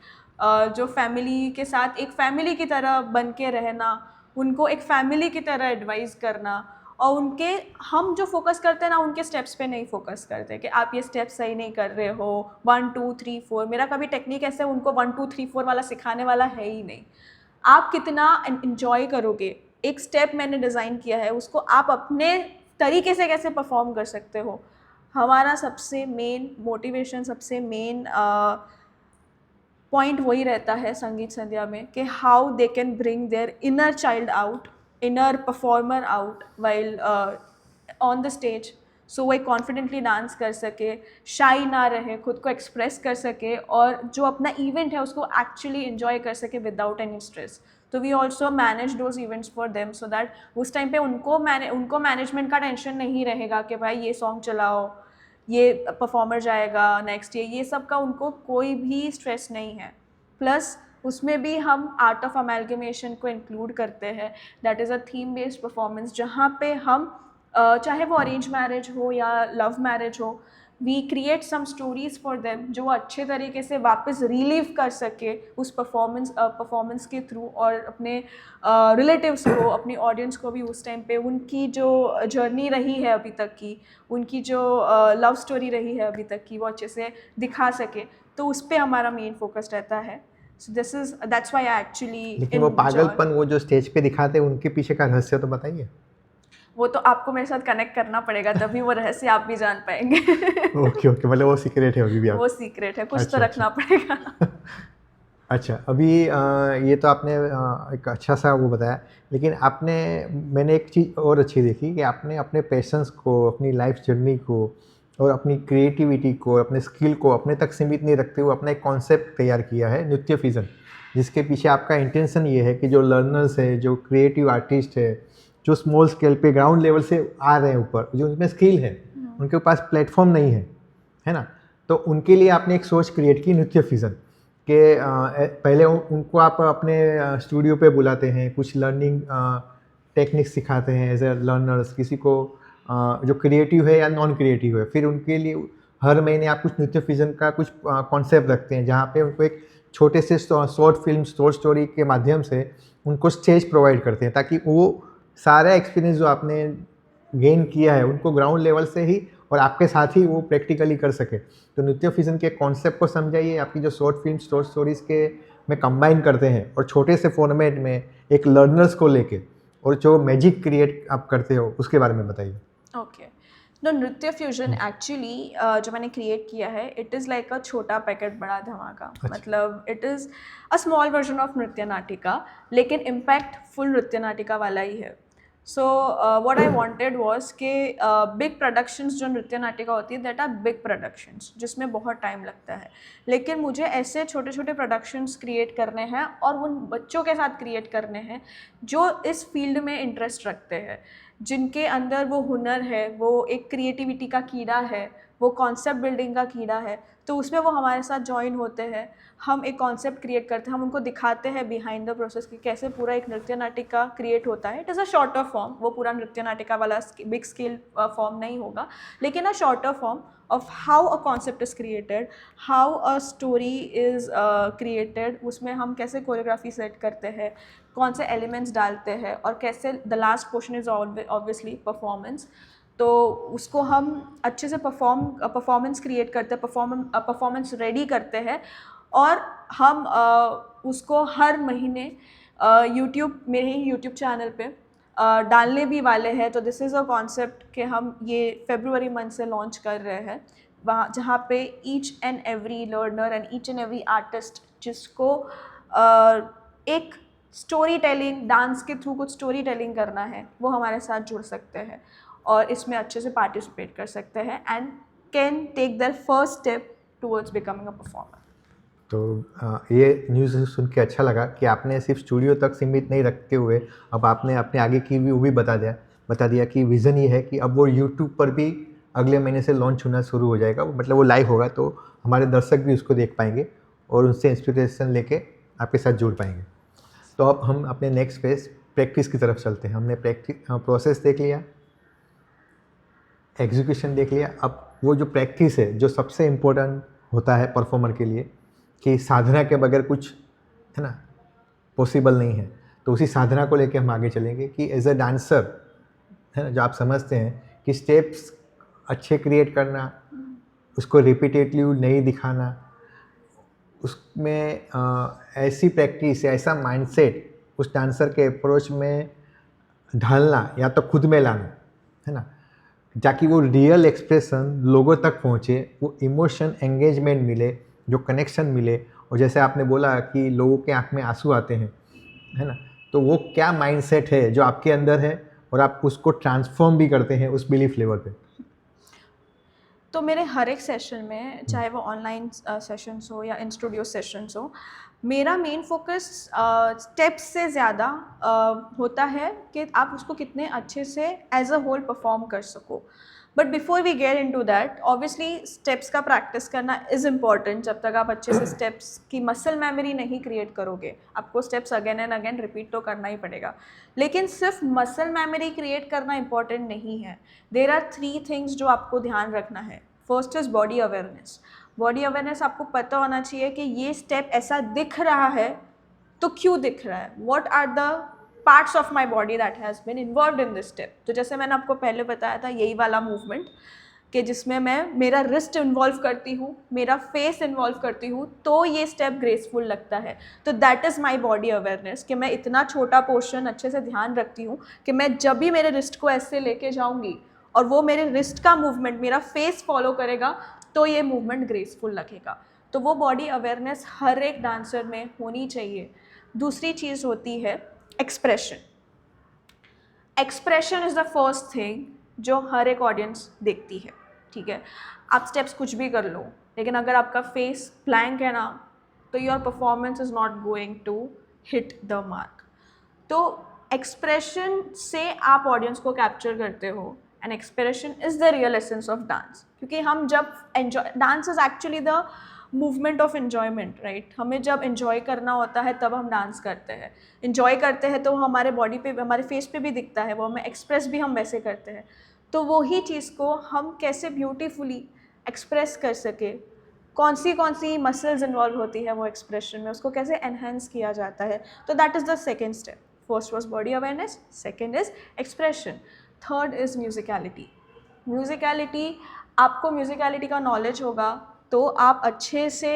Speaker 1: जो फैमिली के साथ एक फैमिली की तरह बन के रहना, उनको एक फैमिली की तरह एडवाइस करना, और उनके हम जो फोकस करते हैं ना उनके स्टेप्स पे नहीं फोकस करते कि आप ये स्टेप सही नहीं कर रहे हो, 1 2 3 4। मेरा कभी टेक्निक ऐसे उनको 1 2 3 4 वाला सिखाने वाला है ही नहीं। आप कितना इन्जॉय करोगे, एक स्टेप मैंने डिज़ाइन किया है उसको आप अपने तरीके से कैसे परफॉर्म कर सकते हो। हमारा सबसे मेन मोटिवेशन, सबसे मेन पॉइंट वही रहता है संगीत संध्या में कि how they can bring their inner child out, inner performer out while on the stage, so वो एक कॉन्फिडेंटली डांस कर सके, शाई ना रहे, खुद को एक्सप्रेस कर सके, और जो अपना इवेंट है उसको एक्चुअली इन्जॉय कर सके विदाउट एनी स्ट्रेस। तो we also manage those events for them, so that उस टाइम पे उनको मैनेजमेंट का टेंशन नहीं रहेगा कि भाई ये सॉन्ग चलाओ, ये परफॉर्मर जाएगा नेक्स्ट ये सब का उनको कोई भी स्ट्रेस नहीं है। प्लस उसमें भी हम आर्ट ऑफ अमेलगमेशन को इंक्लूड करते हैं, that is a theme based performance, जहाँ पे हम चाहे वो अरेंज मैरिज हो या लव मैरिज हो, we create some stories for them जो अच्छे तरीके से वापस रिलीव कर सके उस परफॉर्मेंस के थ्रू, और अपने रिलेटिव्स को, अपनी ऑडियंस को भी उस टाइम पे उनकी जो जर्नी रही है अभी तक की, उनकी जो लव स्टोरी रही है अभी तक की, वो अच्छे से दिखा सके। तो उस पर हमारा मेन फोकस रहता है। So that's why I actually.
Speaker 2: लेकिन वो पागलपन वो जो स्टेज पे दिखाते हैं उनके पीछे का रहस्य तो बताइए।
Speaker 1: वो तो आपको मेरे साथ कनेक्ट करना पड़ेगा, तभी वो रहस्य आप भी जान पाएंगे।
Speaker 2: ओके ओके, मतलब वो सीक्रेट है अभी भी आप?
Speaker 1: वो सीक्रेट है, कुछ
Speaker 2: अच्छा,
Speaker 1: तो रखना पड़ेगा।
Speaker 2: अच्छा, अभी ये तो आपने एक अच्छा सा वो बताया, लेकिन आपने, मैंने एक चीज़ और अच्छी देखी कि आपने अपने पैशंस को, अपनी लाइफ जर्नी को और अपनी क्रिएटिविटी को, अपने स्किल को अपने तक सीमित नहीं रखते हुए अपना एक कॉन्सेप्ट तैयार किया है, नृत्य फ्यूजन, जिसके पीछे आपका इंटेंशन ये है कि जो लर्नर्स है, जो क्रिएटिव आर्टिस्ट है, जो स्मॉल स्केल पे ग्राउंड लेवल से आ रहे हैं ऊपर, जो उनमें स्किल है, उनके पास प्लेटफॉर्म नहीं है ना, तो उनके लिए आपने एक सोच क्रिएट की नृत्य फ्यूजन कि पहले उनको आप अपने स्टूडियो पे बुलाते हैं, कुछ लर्निंग टेक्निक्स सिखाते हैं एज ए लर्नर्स, किसी को जो क्रिएटिव है या नॉन क्रिएटिव है, फिर उनके लिए हर महीने आप कुछ नृत्य फ्यूजन का कुछ कॉन्सेप्ट रखते हैं, जहाँ पे उनको एक छोटे से शॉर्ट फिल्म, शॉर्ट स्टोरी के माध्यम से उनको स्टेज प्रोवाइड करते हैं, ताकि वो सारा एक्सपीरियंस जो आपने गेन किया है उनको ग्राउंड लेवल से ही और आपके साथ ही वो प्रैक्टिकली कर सके। तो नृत्य फ्यूजन के कॉन्सेप्ट को समझाइए, आपकी जो शॉर्ट फिल्म, शॉर्ट स्टोरीज़ के में कंबाइन करते हैं और छोटे से फॉर्मेट में एक लर्नर्स को लेके और जो मैजिक क्रिएट आप करते हो उसके बारे में बताइए।
Speaker 1: ओके, नो, नृत्य फ्यूजन एक्चुअली जो मैंने क्रिएट किया है, इट इज़ लाइक अ छोटा पैकेट बड़ा धमाका। मतलब it is a small version of नृत्य नाटिका, लेकिन इम्पैक्ट फुल नृत्य नाटिका वाला ही है। So what I wanted was कि बिग प्रोडक्शंस जो नृत्य नाटिका होती है, दैट आर बिग प्रोडक्शंस जिसमें बहुत टाइम लगता है, लेकिन मुझे ऐसे छोटे छोटे प्रोडक्शंस क्रिएट करने हैं और उन बच्चों के साथ क्रिएट करने हैं जो इस फील्ड में इंटरेस्ट रखते हैं, जिनके अंदर वो हुनर है, वो एक क्रिएटिविटी का कीड़ा है, वो कॉन्सेप्ट बिल्डिंग का कीड़ा है। तो उसमें वो हमारे साथ ज्वाइन होते हैं, हम एक कॉन्सेप्ट क्रिएट करते हैं, हम उनको दिखाते हैं बिहाइंड द प्रोसेस कि कैसे पूरा एक नृत्य नाटिका क्रिएट होता है। It is a shorter form, वो पूरा नृत्य नाटिका वाला बिग स्केल फॉर्म नहीं होगा, लेकिन a shorter form of how a concept is created, how a story is created, उसमें हम कैसे कोरियोग्राफी सेट करते हैं, कौन से एलिमेंट्स डालते हैं, और कैसे the last portion is obviously performance. तो उसको हम अच्छे से परफॉर्मेंस क्रिएट करते हैं, परफॉर्मेंस रेडी करते हैं, और हम उसको हर महीने मेरे ही यूट्यूब चैनल पे डालने भी वाले हैं। तो दिस इज़ अ कॉन्सेप्ट कि हम ये फरवरी मंथ से लॉन्च कर रहे हैं। वहाँ जहाँ पे each and every learner and each and every artist जिसको एक स्टोरी टेलिंग, डांस के थ्रू कुछ स्टोरी टेलिंग करना है, वो हमारे साथ जुड़ सकते हैं और इसमें अच्छे से पार्टिसिपेट कर सकते हैं and can take their first step towards becoming a performer.
Speaker 2: तो ये न्यूज़ सुन के अच्छा लगा कि आपने सिर्फ स्टूडियो तक सीमित नहीं रखते हुए अब आपने अपने आगे की भी वो भी बता दिया कि विज़न ये है कि अब वो यूट्यूब पर भी अगले महीने से लॉन्च होना शुरू हो जाएगा, मतलब वो लाइव होगा तो हमारे दर्शक भी उसको देख पाएंगे और उनसे इंस्पिरेशन लेके आपके साथ जुड़ पाएंगे। तो अब हम अपने नेक्स्ट फेज प्रैक्टिस की तरफ चलते हैं। हमने प्रोसेस देख लिया, एग्जीक्यूशन देख लिया, अब वो जो प्रैक्टिस है जो सबसे इम्पोर्टेंट होता है परफॉर्मर के लिए कि साधना के बगैर कुछ है ना पॉसिबल नहीं है, तो उसी साधना को लेके हम आगे चलेंगे कि एज अ डांसर है ना, जो आप समझते हैं कि स्टेप्स अच्छे क्रिएट करना, उसको रिपीटेटिव नहीं दिखाना, उसमें ऐसी प्रैक्टिस या ऐसा माइंडसेट उस डांसर के अप्रोच में ढालना या तो खुद में लाना है ना, ताकि वो रियल एक्सप्रेशन लोगों तक पहुँचे, वो इमोशन एंगेजमेंट मिले, जो कनेक्शन मिले। और जैसे आपने बोला कि लोगों के आँख में आंसू आते हैं है ना, तो वो क्या माइंडसेट है जो आपके अंदर है और आप उसको ट्रांसफॉर्म भी करते हैं उस बिलीफ लेवल पे।
Speaker 1: तो मेरे हर एक सेशन में, चाहे वो ऑनलाइन सेशंस हो या इन स्टूडियो सेशंस हो, मेरा मेन फोकस स्टेप्स से ज़्यादा होता है कि आप उसको कितने अच्छे से एज अ होल परफॉर्म कर सको। But before we get into that, obviously steps का प्रैक्टिस करना इज़ इम्पॉर्टेंट। जब तक आप अच्छे से स्टेप्स की मसल मेमोरी नहीं क्रिएट करोगे, आपको steps again and again repeat तो करना ही पड़ेगा। लेकिन सिर्फ मसल मेमोरी क्रिएट करना इंपॉर्टेंट नहीं है। देयर आर 3 थिंग्स जो आपको ध्यान रखना है। First is body awareness. Body awareness, आपको पता होना चाहिए कि ये स्टेप ऐसा दिख रहा है तो क्यों दिख रहा है, what are the parts of my body that has been involve in this step. तो जैसे मैंने आपको पहले बताया था, यही वाला मूवमेंट कि जिसमें मैं मेरा रिस्ट इन्वॉल्व करती हूँ, मेरा फेस इन्वॉल्व करती हूँ, तो ये स्टेप ग्रेसफुल लगता है। तो that is my body awareness कि मैं इतना छोटा पोर्शन अच्छे से ध्यान रखती हूँ कि मैं जब भी मेरे रिस्ट को ऐसे लेके जाऊँगी और वो मेरे रिस्ट का मूवमेंट मेरा फेस फॉलो करेगा, तो ये मूवमेंट ग्रेसफुल लगेगा। तो वो बॉडी अवेयरनेस हर एक डांसर में होनी चाहिए। दूसरी चीज़ होती है expression. Expression is the first thing जो हर एक ऑडियंस देखती है, ठीक है। आप स्टेप्स कुछ भी कर लो, लेकिन अगर आपका फेस ब्लैंक है ना, तो your performance is not going to hit the mark. तो एक्सप्रेशन से आप ऑडियंस को कैप्चर करते हो, and expression is the real essence of dance. क्योंकि हम जब enjoy, dance is actually the movement of enjoyment, right. हमें जब एन्जॉय करना होता है तब हम डांस करते हैं। एन्जॉय करते हैं तो हमारे बॉडी पे, हमारे फेस पे भी दिखता है, वो हमें एक्सप्रेस भी हम वैसे करते हैं। तो वही चीज़ को हम कैसे ब्यूटीफुली एक्सप्रेस कर सके, कौन सी मसल्स इन्वॉल्व होती है वो एक्सप्रेशन में, उसको कैसे एनहेंस किया जाता है, तो that is the second step. First was body awareness, second is expression, third is musicality. Musicality, आपको म्यूज़िकलिटी का नॉलेज होगा तो आप अच्छे से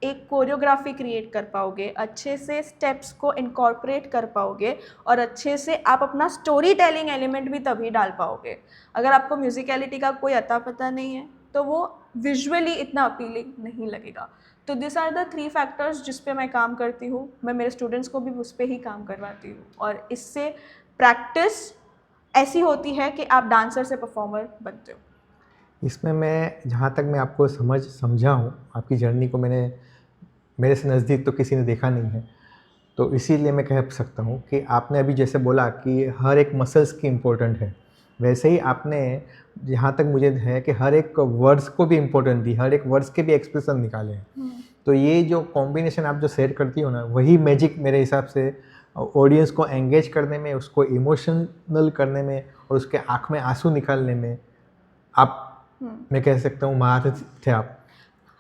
Speaker 1: एक कोरियोग्राफी क्रिएट कर पाओगे, अच्छे से स्टेप्स को इनकॉर्पोरेट कर पाओगे और अच्छे से आप अपना स्टोरी टेलिंग एलिमेंट भी तभी डाल पाओगे। अगर आपको म्यूज़िकलिटी का कोई अता पता नहीं है तो वो विजुअली इतना अपीलिंग नहीं लगेगा। तो दिस आर द 3 फैक्टर्स जिस पे मैं काम करती हूँ। मैं मेरे स्टूडेंट्स को भी उस पर ही काम करवाती हूँ और इससे प्रैक्टिस ऐसी होती है कि आप डांसर से परफॉर्मर बनते हो।
Speaker 2: इसमें मैं जहाँ तक मैं आपको समझा हूँ, आपकी जर्नी को मैंने मेरे से नज़दीक तो किसी ने देखा नहीं है, तो इसीलिए मैं कह सकता हूँ कि आपने अभी जैसे बोला कि हर एक मसल्स की इम्पोर्टेंट है, वैसे ही आपने जहाँ तक मुझे है कि हर एक वर्ड्स को भी इम्पोर्टेंट दी, हर एक वर्ड्स के भी एक्सप्रेशन निकाले हैं। तो ये जो कॉम्बिनेशन आप जो सेट करती हो ना, वही मैजिक मेरे हिसाब से ऑडियंस को एंगेज करने में, उसको इमोशनल करने में और उसके आँख में आंसू निकालने में आप मैं कह सकता हूँ महारत थे आप।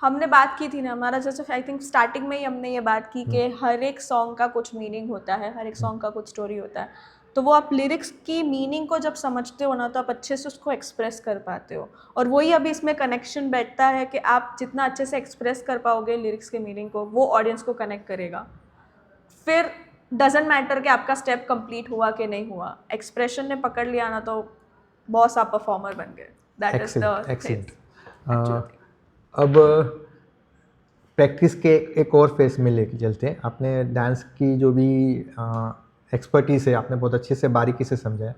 Speaker 1: हमने बात की थी ना, हमारा जैसे आई थिंक स्टार्टिंग में ही हमने ये बात की कि हर एक सॉन्ग का कुछ मीनिंग होता है, हर एक सॉन्ग का कुछ स्टोरी होता है। तो वो आप लिरिक्स की मीनिंग को जब समझते हो ना, तो आप अच्छे से उसको एक्सप्रेस कर पाते हो। और वही अभी इसमें कनेक्शन बैठता है कि आप जितना अच्छे से एक्सप्रेस कर पाओगे लिरिक्स के मीनिंग को, वो ऑडियंस को कनेक्ट करेगा। फिर डजेंट मैटर कि आपका स्टेप कंप्लीट हुआ कि नहीं हुआ, एक्सप्रेशन ने पकड़ लिया ना तो बॉस आप परफॉर्मर बन गए। That is the
Speaker 2: excellent. अब प्रैक्टिस के एक और फेस में लेके चलते हैं। आपने डांस की जो भी एक्सपर्टीज़ है आपने बहुत अच्छे से बारीकी से समझाया,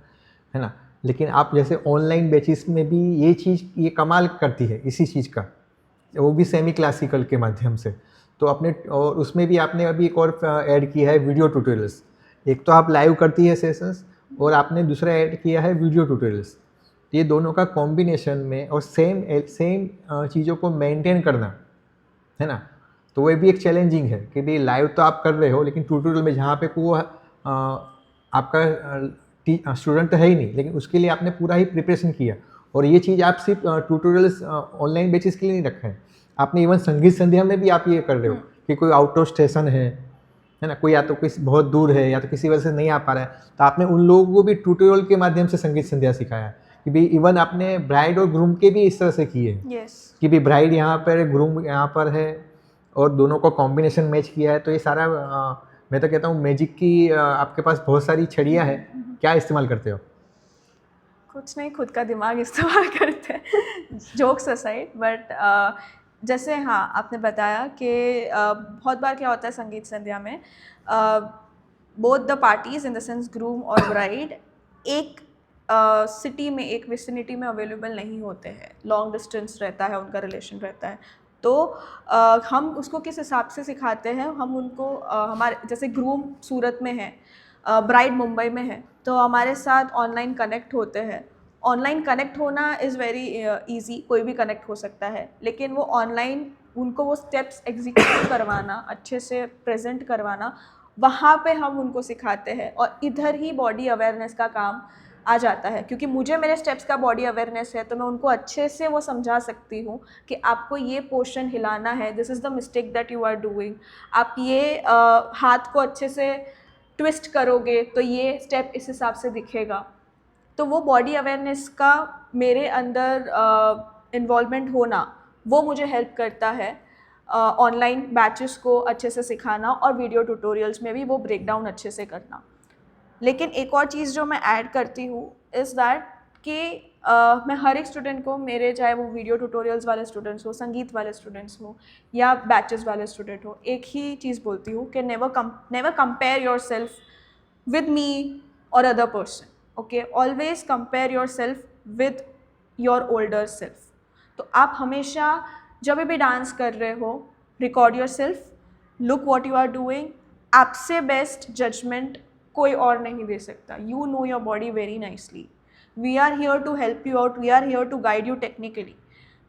Speaker 2: है ना। लेकिन आप जैसे ऑनलाइन बैचेस में भी ये कमाल करती है इसी चीज़ का, वो भी सेमी क्लासिकल के माध्यम से। तो अपने और उसमें भी आपने अभी एक और ऐड किया है वीडियो ट्यूटोरियल्स। एक तो आप लाइव करती है सेशंस और आपने दूसरा ऐड किया है वीडियो ट्यूटोरियल्स। ये दोनों का कॉम्बिनेशन में और सेम चीज़ों को मेंटेन करना, है ना। तो वो भी एक चैलेंजिंग है कि भाई लाइव तो आप कर रहे हो लेकिन ट्यूटोरियल में जहाँ पे वो आपका स्टूडेंट तो है ही नहीं, लेकिन उसके लिए आपने पूरा ही प्रिपरेशन किया। और ये चीज़ आप सिर्फ ट्यूटोरियल्स ऑनलाइन बेसिस के लिए नहीं रखा है, आपने इवन संगीत संध्या में भी आप ये कर रहे हो कि कोई आउट ऑफ स्टेशन है ना, कोई या तो किसी बहुत दूर है या तो किसी वजह से नहीं आ पा रहा है, तो आपने उन लोगों को भी ट्यूटोरियल के माध्यम से संगीत संध्या सिखाया है कि भाई इवन आपने ब्राइड और ग्रूम के भी इस तरह से किए हैं
Speaker 1: yes.
Speaker 2: कि भाई ब्राइड यहाँ पर है, ग्रूम यहाँ पर है और दोनों को कॉम्बिनेशन मैच किया है। तो ये सारा मैं तो कहता हूँ मैजिक की आपके पास बहुत सारी छड़ियाँ हैं, क्या इस्तेमाल करते हो?
Speaker 1: कुछ नहीं, खुद का दिमाग इस्तेमाल करते हैं जोक्स असाइड। बट जैसे हाँ आपने बताया कि बहुत बार क्या होता है संगीत संध्या में, both the parties in the sense groom और ब्राइड एक सिटी में, एक विसिनिटी में अवेलेबल नहीं होते हैं, लॉन्ग डिस्टेंस रहता है उनका रिलेशन रहता है। तो हम उसको किस हिसाब से सिखाते हैं, हम उनको हमारे जैसे ग्रूम सूरत में है, ब्राइड मुंबई में है, तो हमारे साथ ऑनलाइन कनेक्ट होते हैं। ऑनलाइन कनेक्ट होना इज़ वेरी इजी, कोई भी कनेक्ट हो सकता है, लेकिन वो ऑनलाइन उनको वो स्टेप्स एग्जीक्यूट करवाना, अच्छे से प्रेजेंट करवाना, वहाँ पे हम उनको सिखाते हैं। और इधर ही बॉडी अवेयरनेस का काम आ जाता है, क्योंकि मुझे मेरे स्टेप्स का बॉडी अवेयरनेस है, तो मैं उनको अच्छे से वो समझा सकती हूँ कि आपको ये पोर्शन हिलाना है, this is the mistake that you are doing. आप ये हाथ को अच्छे से ट्विस्ट करोगे तो ये स्टेप इस हिसाब से दिखेगा। तो वो बॉडी अवेयरनेस का मेरे अंदर इन्वॉल्वमेंट होना, वो मुझे हेल्प करता है ऑनलाइन बैचेस को अच्छे से सिखाना और वीडियो ट्यूटोरियल्स में भी वो ब्रेक डाउन अच्छे से करना। लेकिन एक और चीज़ जो मैं ऐड करती हूँ इज़ दैट कि मैं हर एक स्टूडेंट को, मेरे चाहे वो वीडियो ट्यूटोरियल्स वाले स्टूडेंट्स हो, संगीत वाले स्टूडेंट्स हो या बैचेस वाले स्टूडेंट हो, एक ही चीज़ बोलती हूँ कि never compare yourself with me और other person. Okay, always compare yourself with your older self. तो आप हमेशा जब भी डांस कर रहे हो, record yourself, look what you are doing. आपसे बेस्ट जजमेंट कोई और नहीं दे सकता। You know your body very nicely, we are here to help you out, we are here to guide you technically.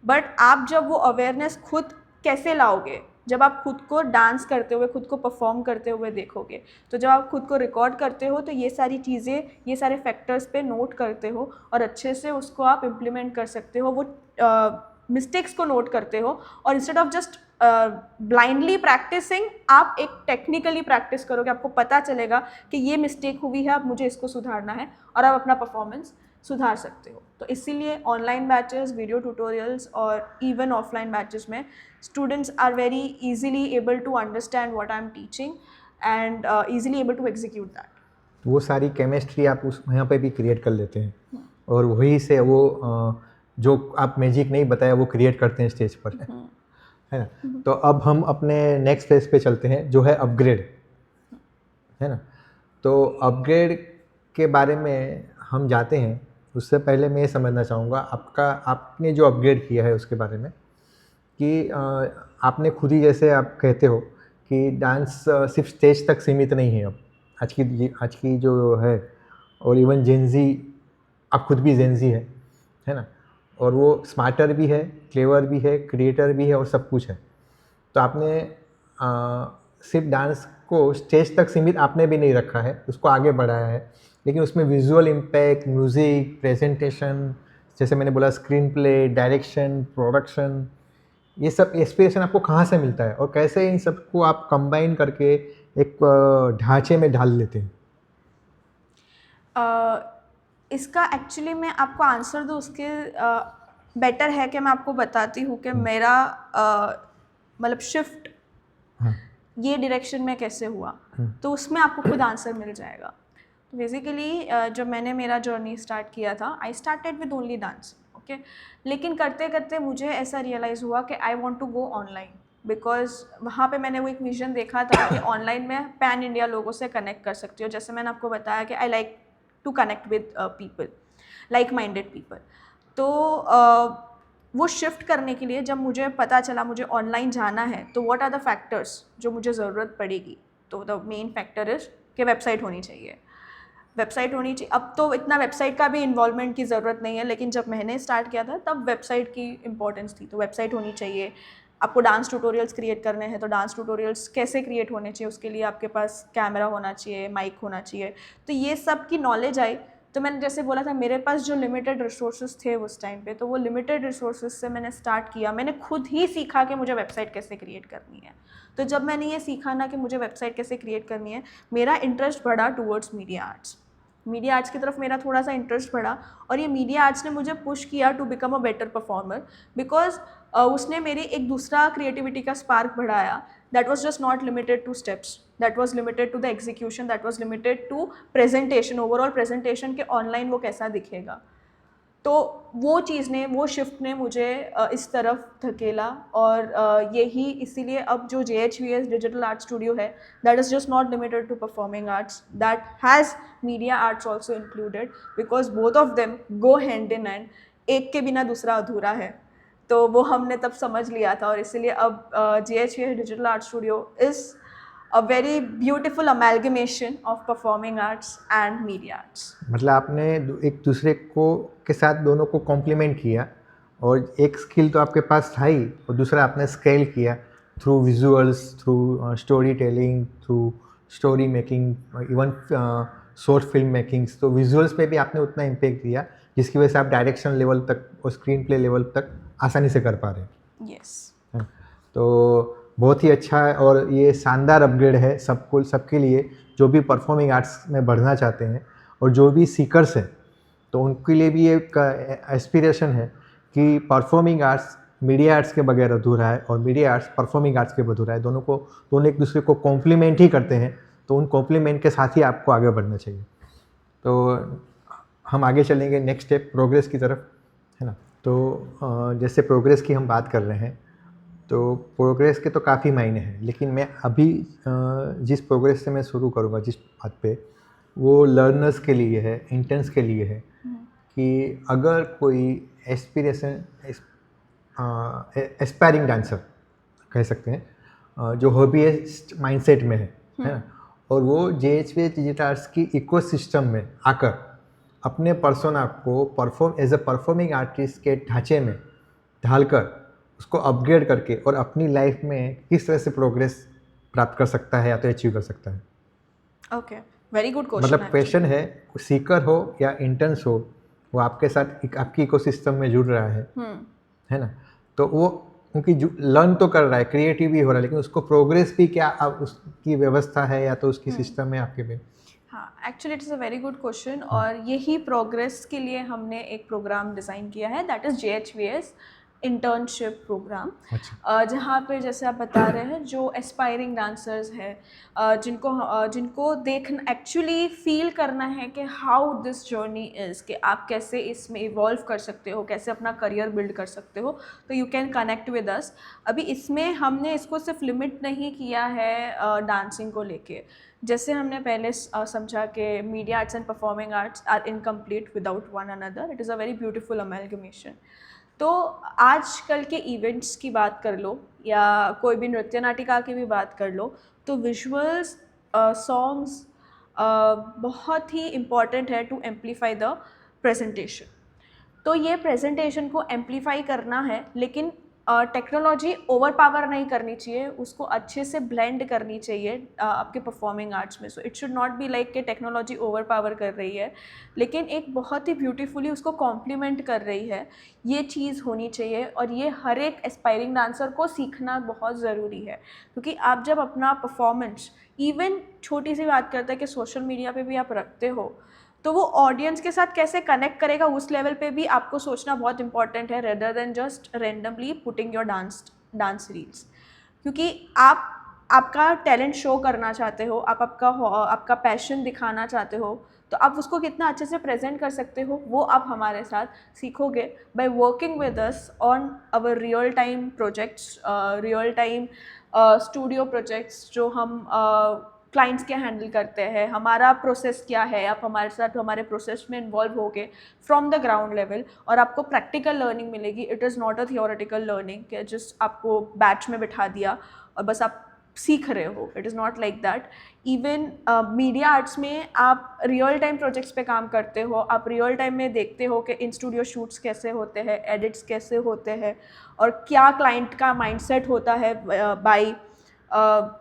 Speaker 1: But आप जब वो अवेयरनेस खुद कैसे लाओगे, जब आप खुद को डांस करते हुए, खुद को परफॉर्म करते हुए देखोगे। तो जब आप खुद को रिकॉर्ड करते हो तो ये सारी चीज़ें, ये सारे फैक्टर्स पे नोट करते हो और अच्छे से उसको आप इम्प्लीमेंट कर सकते हो। वो मिस्टेक्स को नोट करते हो और instead of just blindly practising, आप एक टेक्निकली प्रैक्टिस करोगे। आपको पता चलेगा कि ये मिस्टेक हुई है, अब मुझे इसको सुधारना है, और आप अपना परफॉर्मेंस सुधार सकते हो। तो इसीलिए ऑनलाइन बैचेस, वीडियो ट्यूटोरियल्स और इवन ऑफलाइन बैचेस में students are very easily able to understand what I'm teaching and easily able to execute that.
Speaker 2: वो सारी केमिस्ट्री आप उस यहाँ पे भी क्रिएट कर लेते हैं और वही से वो जो आप मैजिक नहीं बताया वो क्रिएट करते हैं स्टेज पर, है ना। तो अब हम अपने नेक्स्ट फेज पे चलते हैं जो है अपग्रेड, है ना। तो अपग्रेड के बारे में हम जाते हैं, उससे पहले मैं ये समझना चाहूँगा आपने जो अपग्रेड किया है उसके बारे में, कि आपने खुद ही, जैसे आप कहते हो कि डांस सिर्फ स्टेज तक सीमित नहीं है। अब आज की जो है, और इवन जेनजी, आप खुद भी जेनजी है ना, और वो स्मार्टर भी है, क्लेवर भी है, क्रिएटर भी है और सब कुछ है। तो आपने सिर्फ डांस को स्टेज तक सीमित आपने भी नहीं रखा है, उसको आगे बढ़ाया है, लेकिन उसमें विजुअल इम्पैक्ट, म्यूज़िक, प्रेजेंटेशन, जैसे मैंने बोला स्क्रीन प्ले, डायरेक्शन, प्रोडक्शन, ये सब इंस्पिरेशन आपको कहाँ से मिलता है और कैसे इन सबको आप कंबाइन करके एक ढांचे में ढाल लेते हैं?
Speaker 1: इसका एक्चुअली मैं आपको आंसर दूँ उसके बेटर है कि मैं आपको बताती हूँ कि मेरा मतलब शिफ्ट ये डायरेक्शन में कैसे हुआ, तो उसमें आपको खुद आंसर मिल जाएगा। तो बेसिकली जब मैंने मेरा जर्नी स्टार्ट किया था, I started with only dance. ठीक है। लेकिन करते करते मुझे ऐसा रियलाइज़ हुआ कि I want to go online, because वहाँ पे मैंने वो एक विजन देखा था कि ऑनलाइन में पैन इंडिया लोगों से कनेक्ट कर सकती हूँ। जैसे मैंने आपको बताया कि I like to connect with people, like minded people. तो वो शिफ्ट करने के लिए जब मुझे पता चला मुझे ऑनलाइन जाना है, तो व्हाट आर द फैक्टर्स जो मुझे ज़रूरत पड़ेगी, तो द मेन फैक्टर इज़ कि वेबसाइट होनी चाहिए। वेबसाइट होनी चाहिए। अब तो इतना वेबसाइट का भी इन्वॉल्वमेंट की ज़रूरत नहीं है, लेकिन जब मैंने स्टार्ट किया था तब वेबसाइट की इंपॉर्टेंस थी। तो वेबसाइट होनी चाहिए। आपको डांस ट्यूटोरियल्स क्रिएट करने हैं, तो डांस ट्यूटोरियल्स कैसे क्रिएट होने चाहिए, उसके लिए आपके पास कैमरा होना चाहिए, माइक होना चाहिए। तो ये सब की नॉलेज आई। तो मैंने जैसे बोला था, मेरे पास जो लिमिटेड रिसोर्सेज थे उस टाइम पे, तो वो लिमिटेड रिसोर्सेज से मैंने स्टार्ट किया। मैंने खुद ही सीखा कि मुझे वेबसाइट कैसे क्रिएट करनी है। तो जब मैंने ये सीखा ना कि मुझे वेबसाइट कैसे क्रिएट करनी है, मेरा इंटरेस्ट बढ़ा towards media arts. Media arts की तरफ मेरा थोड़ा सा इंटरेस्ट बढ़ा, और ये मीडिया आर्ट्स ने मुझे पुश किया to become a better performer, because उसने मेरी एक दूसरा क्रिएटिविटी का स्पार्क बढ़ाया। That was just not limited to steps, that was limited to the execution, that was limited to presentation, overall presentation के ऑनलाइन वो कैसा दिखेगा। तो वो चीज़ ने, वो शिफ्ट ने मुझे इस तरफ धकेला, और यही इसीलिए अब जो JHVS डिजिटल आर्ट स्टूडियो है, that is just not limited to performing arts, that has media arts also included, because both of them go hand in hand. एक के बिना दूसरा अधूरा है। तो वो हमने तब समझ लिया था, और इसीलिए अब JHVS digital art studio is a very beautiful amalgamation of performing arts and media arts.
Speaker 2: मतलब आपने एक दूसरे को के साथ दोनों को कॉम्प्लीमेंट किया, और एक स्किल तो आपके पास था ही, और दूसरा आपने स्केल किया through visuals, through story telling, through story making, even short film makings. तो विजुअल्स पे भी आपने उतना इम्पेक्ट दिया जिसकी वजह से आप डायरेक्शन लेवल तक और स्क्रीन प्ले लेवल तक आसानी से कर पा रहे हैं।
Speaker 1: Yes.
Speaker 2: तो बहुत ही अच्छा है, और ये शानदार अपग्रेड है सबके लिए जो भी परफॉर्मिंग आर्ट्स में बढ़ना चाहते हैं, और जो भी सीकर्स हैं, तो उनके लिए भी एक एस्पिरेशन है कि परफॉर्मिंग आर्ट्स मीडिया आर्ट्स के बगैर अधूरा है, और मीडिया आर्ट्स परफॉर्मिंग आर्ट्स के अधूरा है। दोनों एक दूसरे को कॉम्प्लीमेंट ही करते हैं, तो उन कॉम्प्लीमेंट के साथ ही आपको आगे बढ़ना चाहिए। तो हम आगे चलेंगे नेक्स्ट स्टेप प्रोग्रेस की तरफ, है ना। तो जैसे प्रोग्रेस की हम बात कर रहे हैं, तो प्रोग्रेस के तो काफ़ी मायने हैं, लेकिन मैं अभी जिस प्रोग्रेस से मैं शुरू करूँगा जिस बात पे, वो लर्नर्स के लिए है, इंटर्न्स के लिए है, कि अगर कोई एस्पायरिंग डांसर कह सकते हैं, जो हॉबीइस्ट माइंडसेट में है ना, और वो JHVS डिजिटल आर्ट्स की इकोसिस्टम में आकर अपने पर्सोना को एज अ परफॉर्मिंग आर्टिस्ट के ढांचे में ढालकर उसको अपग्रेड करके और अपनी लाइफ में किस तरह से प्रोग्रेस प्राप्त कर सकता है या तो अचीव कर सकता है।
Speaker 1: Okay, very good question.
Speaker 2: मतलब क्वेश्चन है, सीकर हो या इंटर्न्स हो, वो आपके साथ आपकी इकोसिस्टम में जुड़ रहा है ना, तो वो उनकी लर्न तो कर रहा है, क्रिएटिव भी हो रहा है, लेकिन उसको प्रोग्रेस भी क्या अब उसकी व्यवस्था है या तो उसकी सिस्टम है आपके में।
Speaker 1: हाँ, actually it is a very good question, और यही प्रोग्रेस के लिए हमने एक प्रोग्राम डिज़ाइन किया है, that is JHVS internship programme. जहाँ पे जैसे आप बता रहे हैं, जो एस्पायरिंग डांसर्स हैं, जिनको देखना, एक्चुअली फील करना है कि हाउ दिस जर्नी इज़, कि आप कैसे इसमें इवॉल्व कर सकते हो, कैसे अपना करियर बिल्ड कर सकते हो, तो you can connect with us. अभी इसमें हमने इसको सिर्फ लिमिट नहीं किया है डांसिंग को लेके। जैसे हमने पहले समझा कि media arts and performing arts are incomplete without one another, it is a very beautiful amalgamation. तो आजकल के इवेंट्स की बात कर लो या कोई भी नृत्य नाटिका की भी बात कर लो, तो विजुअल्स, सॉन्ग्स बहुत ही इम्पॉर्टेंट है टू एम्पलीफाई द प्रेजेंटेशन। तो ये प्रेजेंटेशन को एम्पलीफाई करना है, लेकिन टेक्नोलॉजी ओवर पावर नहीं करनी चाहिए, उसको अच्छे से ब्लेंड करनी चाहिए आपके परफॉर्मिंग आर्ट्स में। So it should not be like कि टेक्नोलॉजी ओवर पावर कर रही है, लेकिन एक बहुत ही ब्यूटीफुली उसको कॉम्प्लीमेंट कर रही है, ये चीज़ होनी चाहिए। और ये हर एक एस्पायरिंग डांसर को सीखना बहुत ज़रूरी है, क्योंकि आप जब अपना परफॉर्मेंस, इवन छोटी सी बात करते हैं कि सोशल मीडिया पे भी आप रखते हो, तो वो ऑडियंस के साथ कैसे कनेक्ट करेगा, उस लेवल पे भी आपको सोचना बहुत इंपॉर्टेंट है, rather than just randomly putting your dance reels. क्योंकि आप आपका टैलेंट शो करना चाहते हो, आप आपका पैशन दिखाना चाहते हो, तो आप उसको कितना अच्छे से प्रेजेंट कर सकते हो वो आप हमारे साथ सीखोगे by working with us on our real time projects, real time studio projects जो हम क्लाइंट्स के हैंडल करते हैं। हमारा प्रोसेस क्या है, आप हमारे साथ हमारे प्रोसेस में इन्वॉल्व होगे फ्रॉम द ग्राउंड लेवल और आपको प्रैक्टिकल लर्निंग मिलेगी। It is not a theoretical learning कि जस्ट आपको बैच में बिठा दिया और बस आप सीख रहे हो। It is not like that. Even media arts में आप रियल टाइम प्रोजेक्ट्स पे काम करते हो, आप रियल टाइम में देखते हो कि इन स्टूडियो शूट्स कैसे होते हैं, एडिट्स कैसे होते हैं और क्या क्लाइंट का माइंडसेट होता है बाई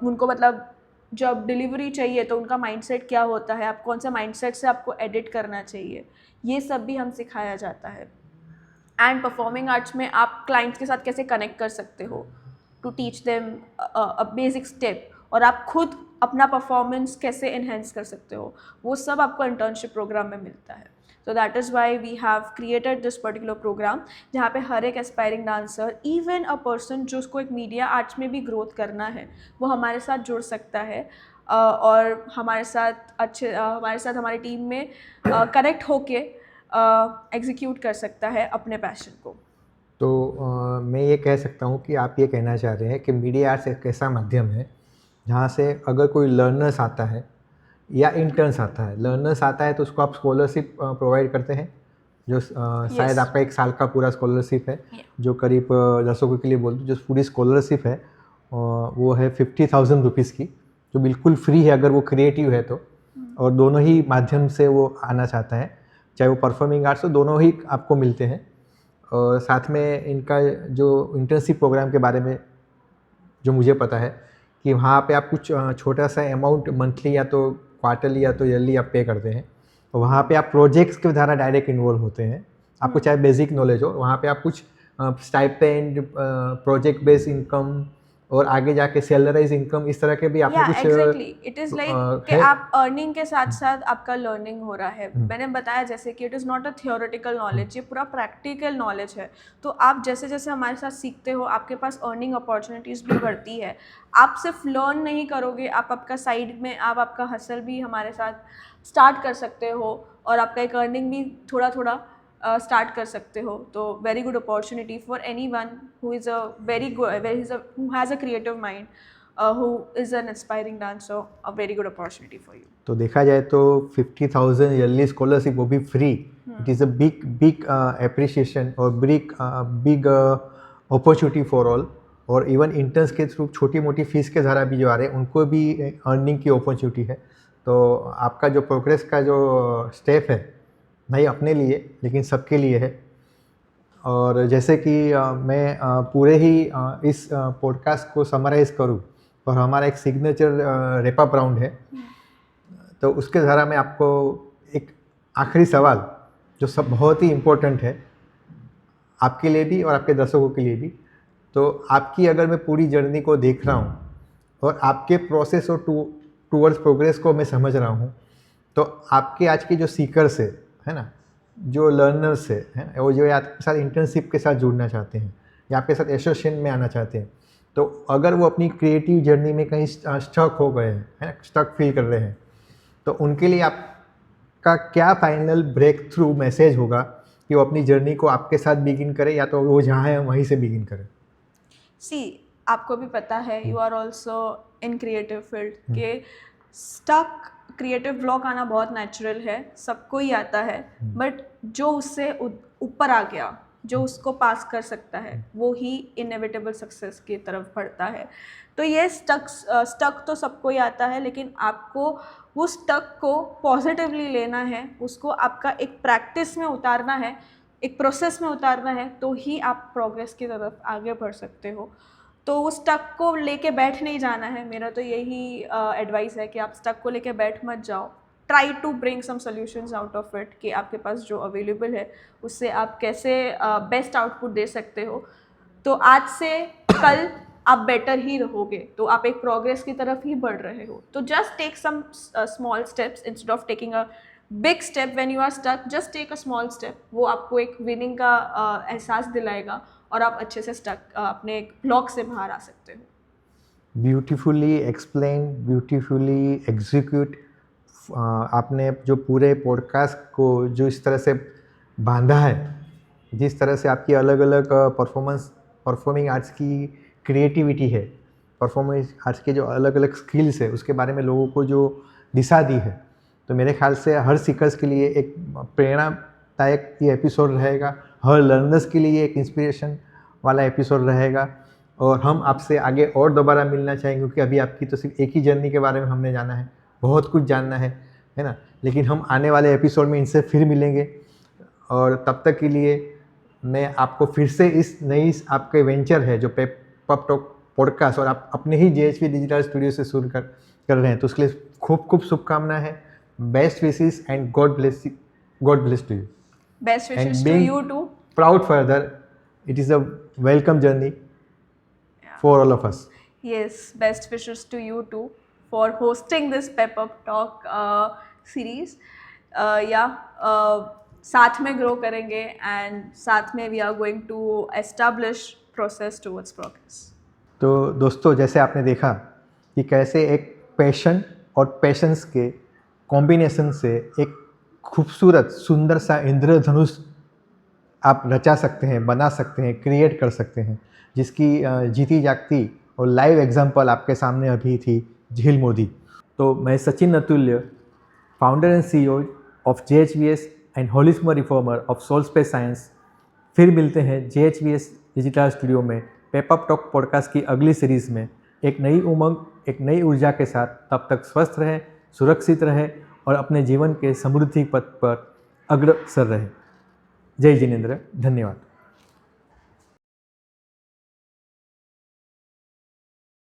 Speaker 1: उनको, मतलब जब डिलीवरी चाहिए तो उनका माइंडसेट क्या होता है, आप कौन सा माइंडसेट से आपको एडिट करना चाहिए, ये सब भी हम सिखाया जाता है। एंड परफॉर्मिंग आर्ट्स में आप क्लाइंट्स के साथ कैसे कनेक्ट कर सकते हो to teach them a basic step, और आप खुद अपना परफॉर्मेंस कैसे इन्हेंस कर सकते हो, वो सब आपको इंटर्नशिप प्रोग्राम में मिलता है। So that is why we have created this particular program जहाँ पे हर एक aspiring dancer, even a person जो उसको एक मीडिया आर्ट्स में भी ग्रोथ करना है, वो हमारे साथ जुड़ सकता है और हमारे साथ हमारी टीम में कनेक्ट होके एग्जीक्यूट कर सकता है अपने पैशन को।
Speaker 2: तो मैं ये कह सकता हूँ कि आप ये कहना चाह रहे हैं कि मीडिया आर्ट्स एक ऐसा माध्यम है जहाँ से अगर कोई लर्नर्स आता है या इंटर्न्स आता है, लर्नर्स आता है तो उसको आप स्कॉलरशिप प्रोवाइड करते हैं जो शायद आपका 1 साल का पूरा स्कॉलरशिप है, जो करीब दर्शकों के लिए बोल दूँ, जो पूरी स्कॉलरशिप है वो है 50,000 रुपीज़ की, जो बिल्कुल फ्री है अगर वो क्रिएटिव है तो, और दोनों ही माध्यम से वो आना चाहता है, चाहे वो परफॉर्मिंग आर्ट्स हो, दोनों ही आपको मिलते हैं। और साथ में इनका जो इंटर्नशिप प्रोग्राम के बारे में जो मुझे पता है कि वहाँ पे आप कुछ छोटा सा अमाउंट मंथली या तो क्वार्टरली या तो ईयरली आप पे करते हैं, तो वहाँ पे आप प्रोजेक्ट्स के द्वारा डायरेक्ट इन्वॉल्व होते हैं। आपको चाहे बेसिक नॉलेज हो, वहाँ पे आप कुछ स्टाइपेंड, प्रोजेक्ट बेस्ड इनकम और आगे जाके सैलराइज इनकम, इस तरह के भी आपने कुछ
Speaker 1: एग्जैक्टली इट इज़ लाइक कि आप अर्निंग के साथ साथ आपका लर्निंग हो रहा है। मैंने बताया जैसे कि it is not a theoretical knowledge, ये पूरा प्रैक्टिकल नॉलेज है। तो आप जैसे जैसे हमारे साथ सीखते हो, आपके पास अर्निंग अपॉर्चुनिटीज़ भी बढ़ती है। आप सिर्फ लर्न नहीं करोगे, आप आपका साइड में आप आपका हसल भी हमारे साथ स्टार्ट कर सकते हो और आपका एक अर्निंग भी थोड़ा थोड़ा स्टार्ट कर सकते हो। तो very good opportunity for anyone who is a very good who has a creative mind, who is an aspiring dancer, a very good opportunity for you.
Speaker 2: तो देखा जाए तो 50,000 ईयरली स्कॉलरशिप, वो भी free, it is a big appreciation और बिग अपॉर्चुनिटी फॉर ऑल। और इवन इंटर्न्स के थ्रू छोटी मोटी फीस के द्वारा भी जो आ रहे हैं उनको भी अर्निंग की अपॉर्चुनिटी है। तो आपका जो प्रोग्रेस का जो स्टेप है, नहीं अपने लिए लेकिन सबके लिए है। और जैसे कि मैं पूरे ही इस पॉडकास्ट को समराइज़ करूँ और हमारा एक सिग्नेचर रैप अप राउंड है, तो उसके द्वारा मैं आपको एक आखिरी सवाल जो सब बहुत ही इम्पोर्टेंट है आपके लिए भी और आपके दर्शकों के लिए भी। तो आपकी अगर मैं पूरी जर्नी को देख रहा हूँ और आपके प्रोसेस और टूवर्ड्स प्रोग्रेस को मैं समझ रहा हूँ, तो आपके आज के जो सीकर्स है ना, जो लर्नर्स है ना, वो जो आपके साथ इंटर्नशिप के साथ जुड़ना चाहते हैं या आपके साथ एसोसिएशन में आना चाहते हैं, तो अगर वो अपनी क्रिएटिव जर्नी में कहीं स्टक हो गए हैं, है ना, स्टक फील कर रहे हैं, तो उनके लिए आपका क्या फाइनल ब्रेक थ्रू मैसेज होगा कि वो अपनी जर्नी को आपके साथ बिगिन करें या तो वो जहाँ है वहीं से बिगिन करें?
Speaker 1: आपको भी पता है, you are also in creative field के स्टक क्रिएटिव ब्लॉक आना बहुत नेचुरल है, सबको ही आता है। बट जो उससे ऊपर आ गया, जो उसको पास कर सकता है, वो ही इनएविटेबल सक्सेस की तरफ बढ़ता है। तो ये स्टक तो सबको ही आता है, लेकिन आपको वो स्टक को पॉजिटिवली लेना है, उसको आपका एक प्रैक्टिस में उतारना है, एक प्रोसेस में उतारना है, तो ही आप प्रोग्रेस की तरफ आगे बढ़ सकते हो। तो उस स्टक को लेके बैठ नहीं जाना है। मेरा तो यही एडवाइस है कि आप स्टक को लेके बैठ मत जाओ। Try to bring some solutions out of it कि आपके पास जो अवेलेबल है उससे आप कैसे बेस्ट आउटपुट दे सकते हो। तो आज से कल आप बेटर ही रहोगे, तो आप एक प्रोग्रेस की तरफ ही बढ़ रहे हो। तो just take some small steps instead of taking a big step when you are stuck. Just take a small step, वो आपको एक विनिंग का एहसास दिलाएगा और आप अच्छे से स्टक अपने एक ब्लॉक से बाहर आ सकते हो।
Speaker 2: ब्यूटीफुली एक्सप्लेन, ब्यूटीफुली एग्जीक्यूट, आपने जो पूरे पॉडकास्ट को जो इस तरह से बांधा है, जिस तरह से आपकी अलग अलग परफॉर्मिंग आर्ट्स की क्रिएटिविटी है, परफॉर्मिंग आर्ट्स के जो अलग अलग स्किल्स है, उसके बारे में लोगों को जो दिशा दी है, तो मेरे ख्याल से हर सीकर्स के लिए एक प्रेरणादायक ये एपिसोड रहेगा, हर लर्नर्स के लिए एक इंस्पिरेशन वाला एपिसोड रहेगा। और हम आपसे आगे और दोबारा मिलना चाहेंगे, क्योंकि अभी आपकी तो सिर्फ एक ही जर्नी के बारे में हमने जाना है, बहुत कुछ जानना है ना। लेकिन हम आने वाले एपिसोड में इनसे फिर मिलेंगे, और तब तक के लिए मैं आपको फिर से इस नई आपके वेंचर है जो पेपअप टॉक पॉडकास्ट, और आप अपने ही JHV डिजिटल स्टूडियो से शुरू कर रहे हैं, तो उसके लिए खूब खूब शुभकामनाएं हैं। Best wishes and God bless to you.
Speaker 1: Best wishes to you too.
Speaker 2: Proud further. It is a welcome journey for all of us.
Speaker 1: Yes, best wishes to you too for hosting this Pep Up Talk series. साथ में ग्रो करेंगे, एंड साथ में we are going to establish process towards progress.
Speaker 2: तो दोस्तों, जैसे आपने देखा कि कैसे एक पैशन और पेशेंस के कॉम्बिनेशन से एक खूबसूरत सुंदर सा इंद्रधनुष आप रचा सकते हैं, बना सकते हैं, क्रिएट कर सकते हैं, जिसकी जीती जागती और लाइव एग्जांपल आपके सामने अभी थी झील मोदी। तो मैं Sachin Atulya, founder and CEO of JHVS and holistic reformer of soul space science, फिर मिलते हैं JHVS डिजिटल स्टूडियो में पेपअप टॉक पॉडकास्ट की अगली सीरीज़ में एक नई उमंग, एक नई ऊर्जा के साथ। तब तक स्वस्थ रहें, सुरक्षित रहें और अपने जीवन के समृद्धि पथ पर अग्रसर रहें। जय जिनेंद्र, धन्यवाद।